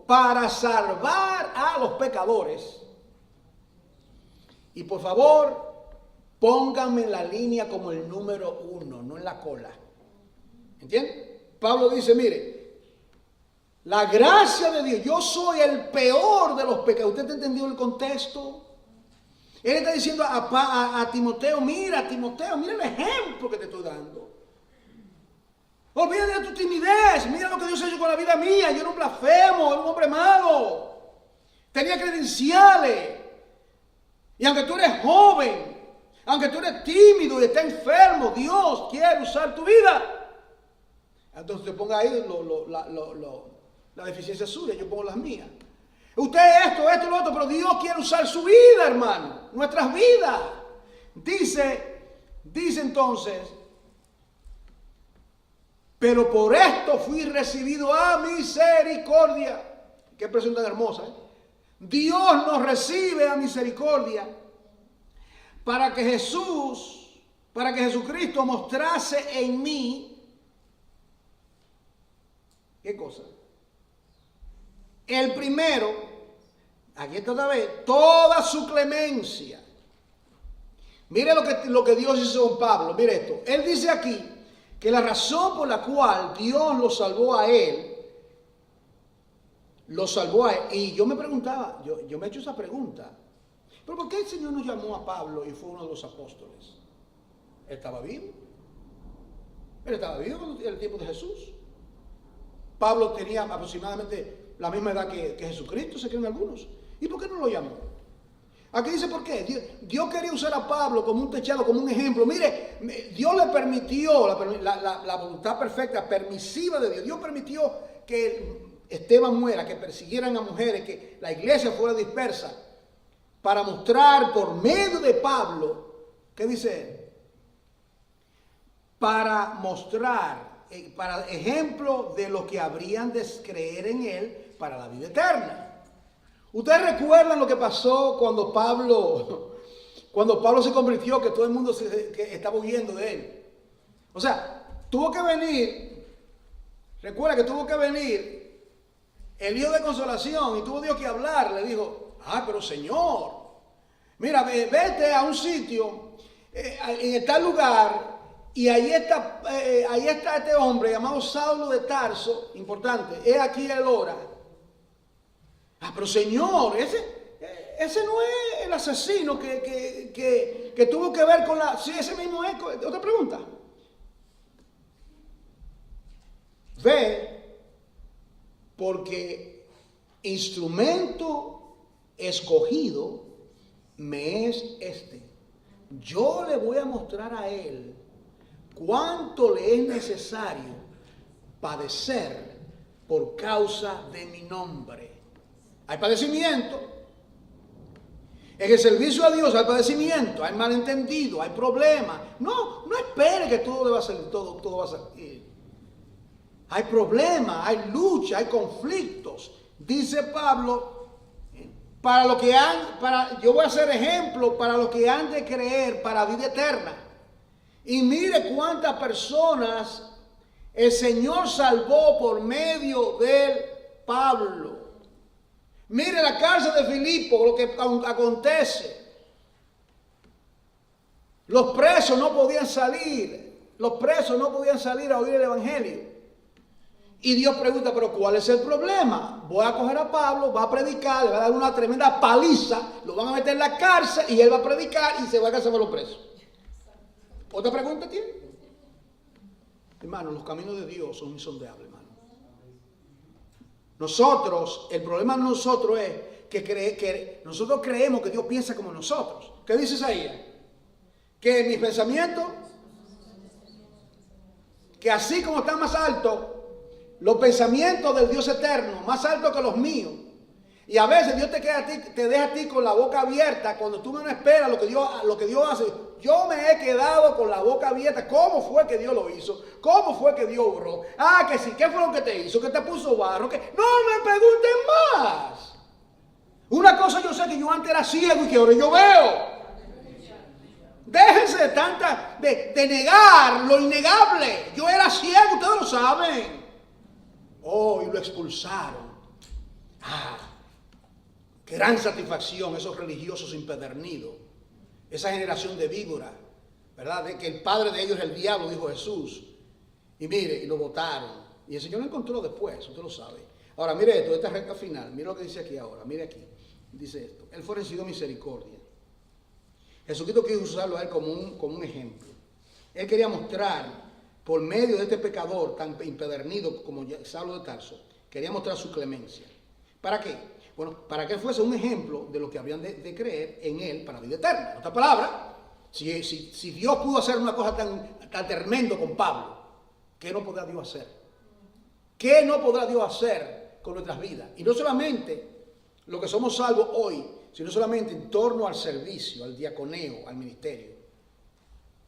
para salvar a los pecadores. Y por favor, pónganme en la línea como el número 1, no en la cola. ¿Entienden? Pablo dice, mire, la gracia de Dios, yo soy el peor de los pecadores. ¿Usted entendió el contexto? Él está diciendo a Timoteo, mira el ejemplo que te estoy dando. Olvídate de tu timidez, mira lo que Dios ha hecho con la vida mía. Yo era un blasfemo, era un hombre malo, tenía credenciales. Y aunque tú eres joven, aunque tú eres tímido y estás enfermo, Dios quiere usar tu vida. Entonces te ponga ahí la deficiencia suya, yo pongo las mías. Usted esto, lo otro, pero Dios quiere usar su vida, hermano, nuestras vidas. Dice entonces, pero por esto fui recibido a misericordia. Qué expresión tan hermosa, ¿eh? Dios nos recibe a misericordia para que Jesucristo mostrase en mí, ¿qué cosa? El primero, aquí está otra vez, toda su clemencia. Mire lo que Dios hizo con Pablo, mire esto. Él dice aquí que la razón por la cual Dios lo salvó a él, y yo me preguntaba, yo me he hecho esa pregunta, pero ¿por qué el Señor nos llamó a Pablo y fue uno de los apóstoles? Él estaba vivo. Él estaba vivo en el tiempo de Jesús. Pablo tenía aproximadamente la misma edad que Jesucristo, se creen algunos. ¿Y por qué no lo llamó? Aquí dice por qué. Dios quería usar a Pablo como un techado, como un ejemplo. Mire, Dios le permitió la voluntad perfecta, permisiva de Dios. Dios permitió que Esteban muera, que persiguieran a mujeres, que la iglesia fuera dispersa, para mostrar por medio de Pablo, ¿qué dice él? Para mostrar, para ejemplo de lo que habrían de creer en él para la vida eterna. ¿Ustedes recuerdan lo que pasó cuando Pablo se convirtió, que todo el mundo que estaba huyendo de él? O sea, tuvo que venir, recuerda que tuvo que venir el Dios de consolación y tuvo Dios que hablar. Le dijo, pero Señor, mira, vete a un sitio en tal lugar, y ahí está este hombre llamado Saulo de Tarso, importante, es aquí el hora. Pero Señor, ese no es el asesino que tuvo que ver con la... Sí, ese mismo es. Otra pregunta. Ve, porque instrumento escogido me es este. Yo le voy a mostrar a él cuánto le es necesario padecer por causa de mi nombre. Hay padecimiento. En el servicio a Dios hay padecimiento, hay malentendido, hay problemas. No espere que todo va a salir, todo va a salir. Hay problemas, hay lucha, hay conflictos. Dice Pablo, yo voy a ser ejemplo para los que han de creer para vida eterna. Y mire cuántas personas el Señor salvó por medio de Pablo. Mire la cárcel de Filipo, lo que acontece. Los presos no podían salir. Los presos no podían salir a oír el evangelio. Y Dios pregunta, pero ¿cuál es el problema? Voy a coger a Pablo, va a predicar, le va a dar una tremenda paliza, lo van a meter en la cárcel y él va a predicar y se va a casar con los presos. ¿Otra pregunta tiene? Hermano, los caminos de Dios son insondeables, hermano. Nosotros, el problema de nosotros es que nosotros creemos que Dios piensa como nosotros. ¿Qué dice Isaías? Que mis pensamientos, que así como están más altos, los pensamientos del Dios eterno, más altos que los míos. Y a veces Dios te deja a ti con la boca abierta cuando tú no esperas lo que Dios hace. Yo me he quedado con la boca abierta. ¿Cómo fue que Dios lo hizo? ¿Cómo fue que Dios obró? Que sí, ¿qué fue lo que te hizo? ¿Que te puso barro? ¿Que? No me pregunten más. Una cosa yo sé, que yo antes era ciego y que ahora yo veo. Déjense de negar lo innegable. Yo era ciego, ustedes lo saben. Y lo expulsaron. Qué gran satisfacción esos religiosos empedernidos. Esa generación de víboras, ¿verdad? De que el padre de ellos es el diablo, dijo Jesús. Y mire, y lo votaron. Y el Señor lo encontró después, usted lo sabe. Ahora, mire esto, esta recta final. Mire lo que dice aquí ahora, mire aquí. Dice esto: Él fue recibido misericordia. Jesucristo quiso usarlo a él como un ejemplo. Él quería mostrar, por medio de este pecador tan empedernido como Saulo de Tarso, quería mostrar su clemencia. ¿Para qué? Bueno, para que él fuese un ejemplo de lo que habrían de creer en él para vida eterna. En otras palabras, si Dios pudo hacer una cosa tan tremenda con Pablo, ¿qué no podrá Dios hacer? ¿Qué no podrá Dios hacer con nuestras vidas? Y no solamente lo que somos salvos hoy, sino solamente en torno al servicio, al diaconeo, al ministerio.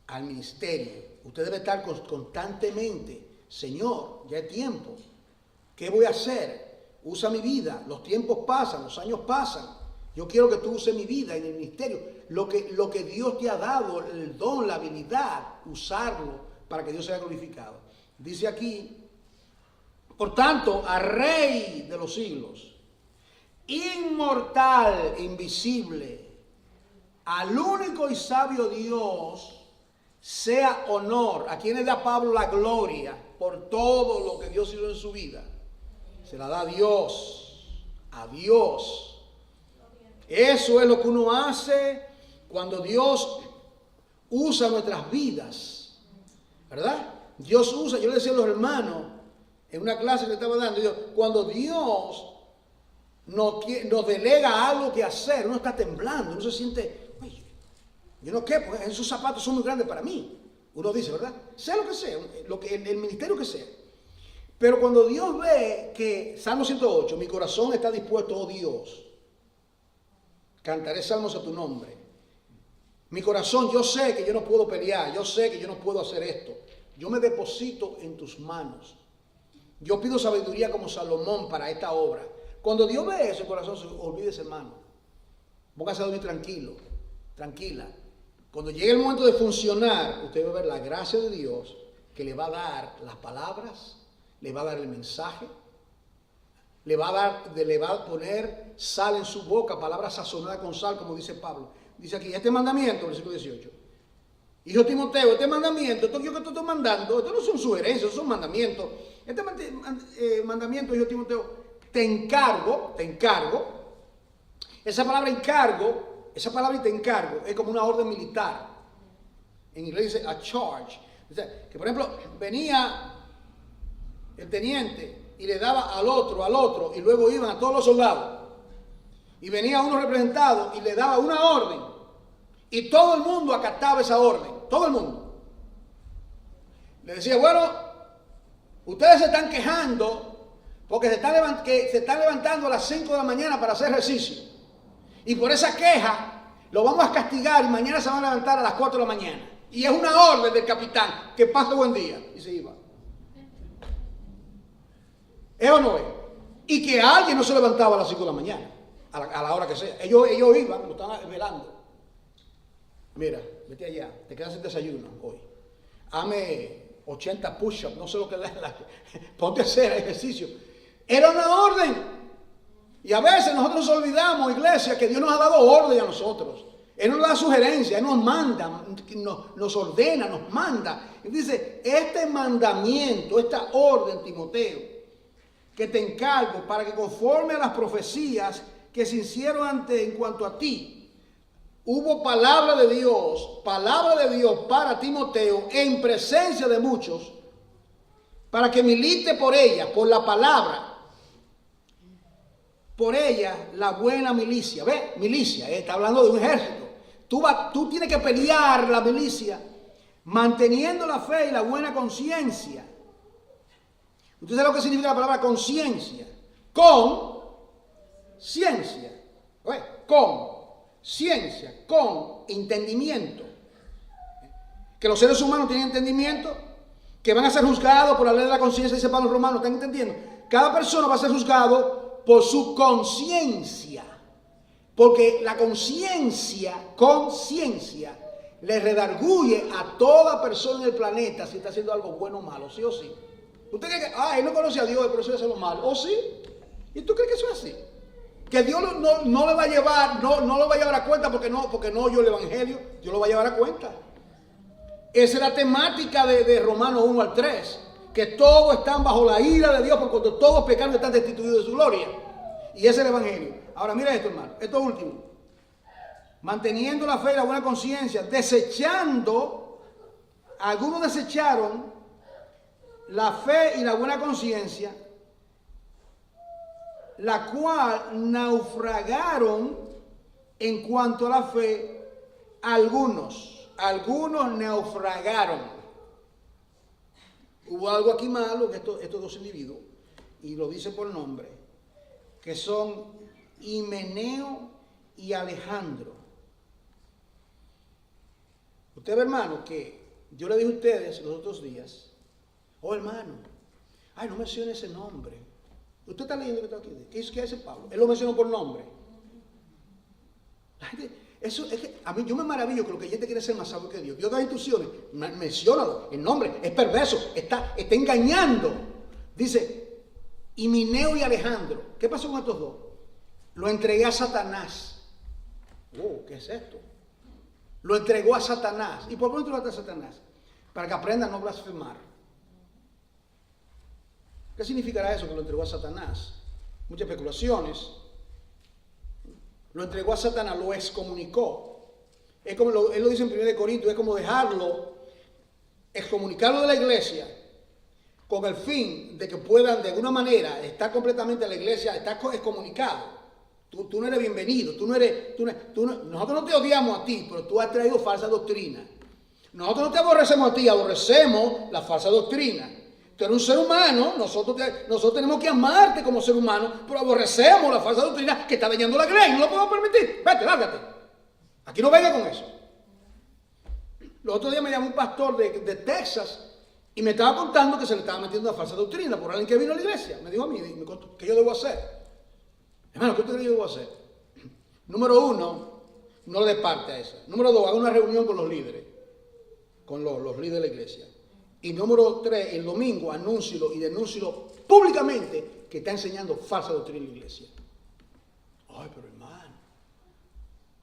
Al ministerio. Usted debe estar constantemente: Señor, ya es tiempo. ¿Qué voy a hacer? Usa mi vida. Los tiempos pasan, los años pasan. Yo quiero que tú uses mi vida en el ministerio. Lo que Dios te ha dado, el don, la habilidad, usarlo para que Dios sea glorificado. Dice aquí: por tanto, al Rey de los siglos, inmortal, invisible, al único y sabio Dios, sea honor. ¿A quién le da Pablo la gloria por todo lo que Dios hizo en su vida? Se la da a Dios. A Dios. Eso es lo que uno hace cuando Dios usa nuestras vidas, ¿verdad? Dios usa, yo le decía a los hermanos en una clase que estaba dando, cuando Dios nos delega algo que hacer, uno está temblando, uno se siente, yo no qué, porque esos zapatos son muy grandes para mí. Uno dice, ¿verdad? Sea lo que sea, el ministerio que sea. Pero cuando Dios ve que, Salmo 108, mi corazón está dispuesto, oh Dios, cantaré salmos a tu nombre. Mi corazón, yo sé que yo no puedo pelear, yo sé que yo no puedo hacer esto. Yo me deposito en tus manos. Yo pido sabiduría como Salomón para esta obra. Cuando Dios ve eso, el corazón se olvide, hermano. Póngase a dormir tranquilo, tranquila. Cuando llegue el momento de funcionar, usted va a ver la gracia de Dios que le va a dar las palabras, le va a dar el mensaje, le va a poner sal en su boca, palabras sazonadas con sal, como dice Pablo. Dice aquí, este mandamiento, versículo 18, Hijo Timoteo, este mandamiento, esto que yo te estoy mandando, esto no son sugerencias, son mandamientos. Este mandamiento, hijo Timoteo, te encargo. Esa palabra encargo, esa palabra te encargo, es como una orden militar. En inglés dice a charge. O sea, que por ejemplo, venía el teniente y le daba al otro, y luego iban a todos los soldados. Y venía uno representado y le daba una orden. Y todo el mundo acataba esa orden. Todo el mundo. Le decía, bueno, ustedes se están quejando porque se están levantando a las 5 de la mañana para hacer ejercicio. Y por esa queja lo vamos a castigar y mañana se van a levantar a las 4 de la mañana. Y es una orden del capitán, que pase buen día. Y se iba. ¿Es o no es? Y que alguien no se levantaba a las 5 de la mañana, a la hora que sea. Ellos iban, lo estaban velando. Mira, vete allá, te quedas sin desayuno hoy. Hame 80 push-ups, no sé lo que es ponte a hacer ejercicio. Era una orden. Y a veces nosotros nos olvidamos, iglesia, que Dios nos ha dado orden a nosotros. Él nos da sugerencias, Él nos manda, nos ordena, nos manda. Y dice, este mandamiento, esta orden, Timoteo, que te encargo para que conforme a las profecías que se hicieron en cuanto a ti, hubo palabra de Dios para Timoteo en presencia de muchos, para que milite por ella, por la palabra, por ella la buena milicia. ¿Ve? Milicia, está hablando de un ejército. Tú tienes que pelear la milicia, manteniendo la fe y la buena conciencia. ¿Usted sabe lo que significa la palabra conciencia? Con ciencia. Con ciencia, con entendimiento. Que los seres humanos tienen entendimiento, que van a ser juzgados por la ley de la conciencia, dice Pablo Romano. ¿Están entendiendo? Cada persona va a ser juzgado por su conciencia. Porque la conciencia le redarguye a toda persona en el planeta si está haciendo algo bueno o malo, sí o sí. ¿Usted cree que, él no conoce a Dios, por eso hace lo malo? ¿O sí? ¿Y tú crees que eso es así? Que Dios no le va a llevar, no lo va a llevar a cuenta porque no oyó el Evangelio. Dios lo va a llevar a cuenta. Esa es la temática de Romanos 1 al 3. Que todos están bajo la ira de Dios, por cuanto todos pecaron y están destituidos de su gloria. Y ese es el Evangelio. Ahora mira esto, hermano. Esto último. Manteniendo la fe y la buena conciencia. Algunos desecharon la fe y la buena conciencia, la cual naufragaron en cuanto a la fe. Algunos naufragaron. Hubo algo aquí malo que estos dos individuos, y lo dice por nombre, que son Himeneo y Alejandro. Usted ve, hermano, que yo le dije a ustedes los otros días, hermano, no mencione ese nombre. Usted está leyendo que está aquí. ¿Qué hace Pablo? Él lo mencionó por nombre. Eso es que a mí yo me maravillo que lo que gente quiere ser más sabio que Dios. Dios da instrucciones, menciónalo, el nombre es perverso, está engañando. Dice, Himeneo y Alejandro. ¿Qué pasó con estos dos? Lo entregué a Satanás. ¿Qué es esto? Lo entregó a Satanás. ¿Y por qué lo entregó a Satanás? Para que aprenda a no blasfemar. ¿Qué significará eso, que lo entregó a Satanás? Muchas especulaciones. Lo entregó a Satanás, lo excomunicó. Es como él lo dice en 1 Corintios, es como excomunicarlo de la iglesia, con el fin de que puedan de alguna manera estar completamente en la iglesia, estar excomunicado. Tú no eres bienvenido, nosotros no te odiamos a ti, pero tú has traído falsa doctrina. Nosotros no te aborrecemos a ti, aborrecemos la falsa doctrina. Tú eres un ser humano, nosotros tenemos que amarte como ser humano, pero aborrecemos la falsa doctrina que está dañando la iglesia, no lo podemos permitir. Vete, lárgate. Aquí no venga con eso. Los otros días me llamó un pastor de Texas y me estaba contando que se le estaba metiendo una falsa doctrina por alguien que vino a la iglesia. Me dijo a mí, ¿qué yo debo hacer? Hermano, ¿qué usted cree que yo debo hacer? Número 1, no le dé parte a eso. Número 2, haga una reunión con los líderes, con los líderes de la iglesia. Y número 3, el domingo, anúncielo y denúncielo públicamente que está enseñando falsa doctrina en la iglesia. Pero hermano,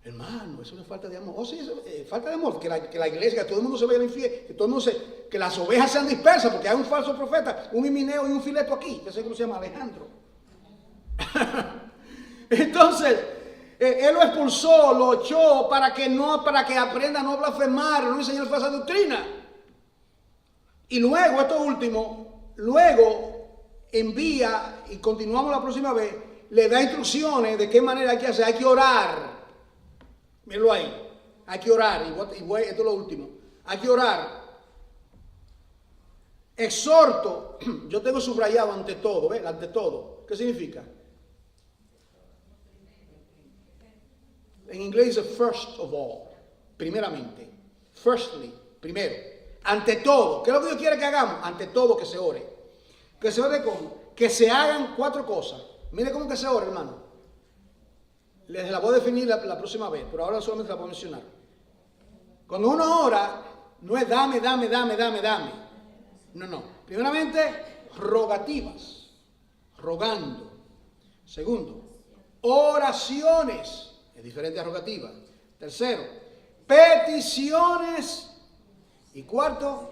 Hermano, eso no es falta de amor. Oh, sí, eso, falta de amor. Que la iglesia, que todo el mundo se vaya al infierno, que todo el mundo que las ovejas sean dispersas, porque hay un falso profeta, un Himeneo y un Fileto aquí, que sé que se llama Alejandro. Entonces, él lo expulsó, lo echó para que aprenda a no blasfemar, no enseñar falsa doctrina. Y luego, esto último, luego envía, y continuamos la próxima vez, le da instrucciones de qué manera hay que hacer. Hay que orar. Mírenlo ahí. Hay que orar. Esto es lo último. Hay que orar. Exhorto. Yo tengo subrayado ante todo. ¿Ves? Ante todo. ¿Qué significa? En inglés dice first of all. Primeramente. Firstly. Primero. Ante todo. ¿Qué es lo que Dios quiere que hagamos? Ante todo que se ore. Que se ore ¿cómo? Que se hagan 4 cosas. Mire cómo que se ora, hermano. Les la voy a definir la próxima vez, pero ahora solamente la voy a mencionar. Cuando uno ora, no es dame. No. Primeramente, rogativas. Rogando. Segundo, oraciones. Es diferente a rogativas. Tercero, peticiones. Y cuarto,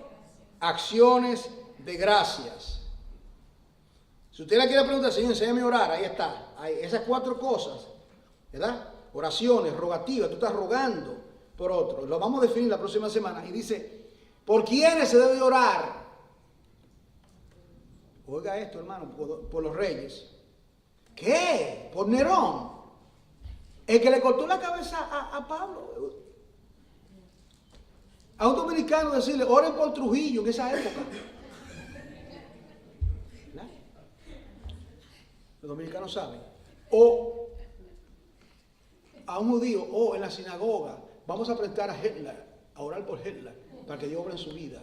acciones de gracias. Si usted le quiere preguntar, Señor, enséñame a orar, ahí está. Hay esas 4 cosas. ¿Verdad? Oraciones, rogativas, tú estás rogando por otro. Lo vamos a definir la próxima semana. Y dice, ¿por quiénes se debe orar? Oiga esto, hermano, por los reyes. ¿Qué? Por Nerón. El que le cortó la cabeza a Pablo. A un dominicano decirle, oren por Trujillo en esa época. ¿Verdad? Los dominicanos saben. O a un judío, en la sinagoga, vamos a prestar a Hitler, a orar por Hitler, para que Dios obre en su vida.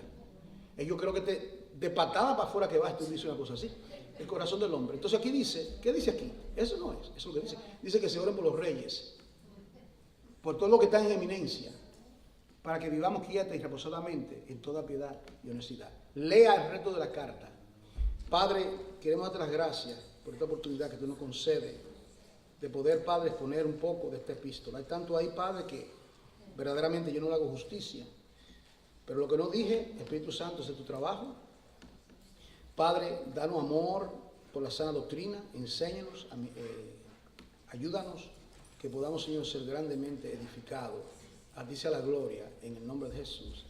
Yo creo que de patada para afuera que vas, tú dices una cosa así. El corazón del hombre. Entonces aquí dice, ¿qué dice aquí? Eso no es, eso es lo que dice. Dice que se oren por los reyes, por todo lo que está en eminencia, para que vivamos quieta y reposadamente en toda piedad y honestidad. Lea el resto de la carta. Padre, queremos darte las gracias por esta oportunidad que tú nos concedes de poder, Padre, exponer un poco de esta epístola. Hay tanto ahí, Padre, que verdaderamente yo no le hago justicia. Pero lo que no dije, Espíritu Santo, es tu trabajo. Padre, danos amor por la sana doctrina, enséñanos, ayúdanos, que podamos, Señor, ser grandemente edificados. A ti sea la gloria, en el nombre de Jesús.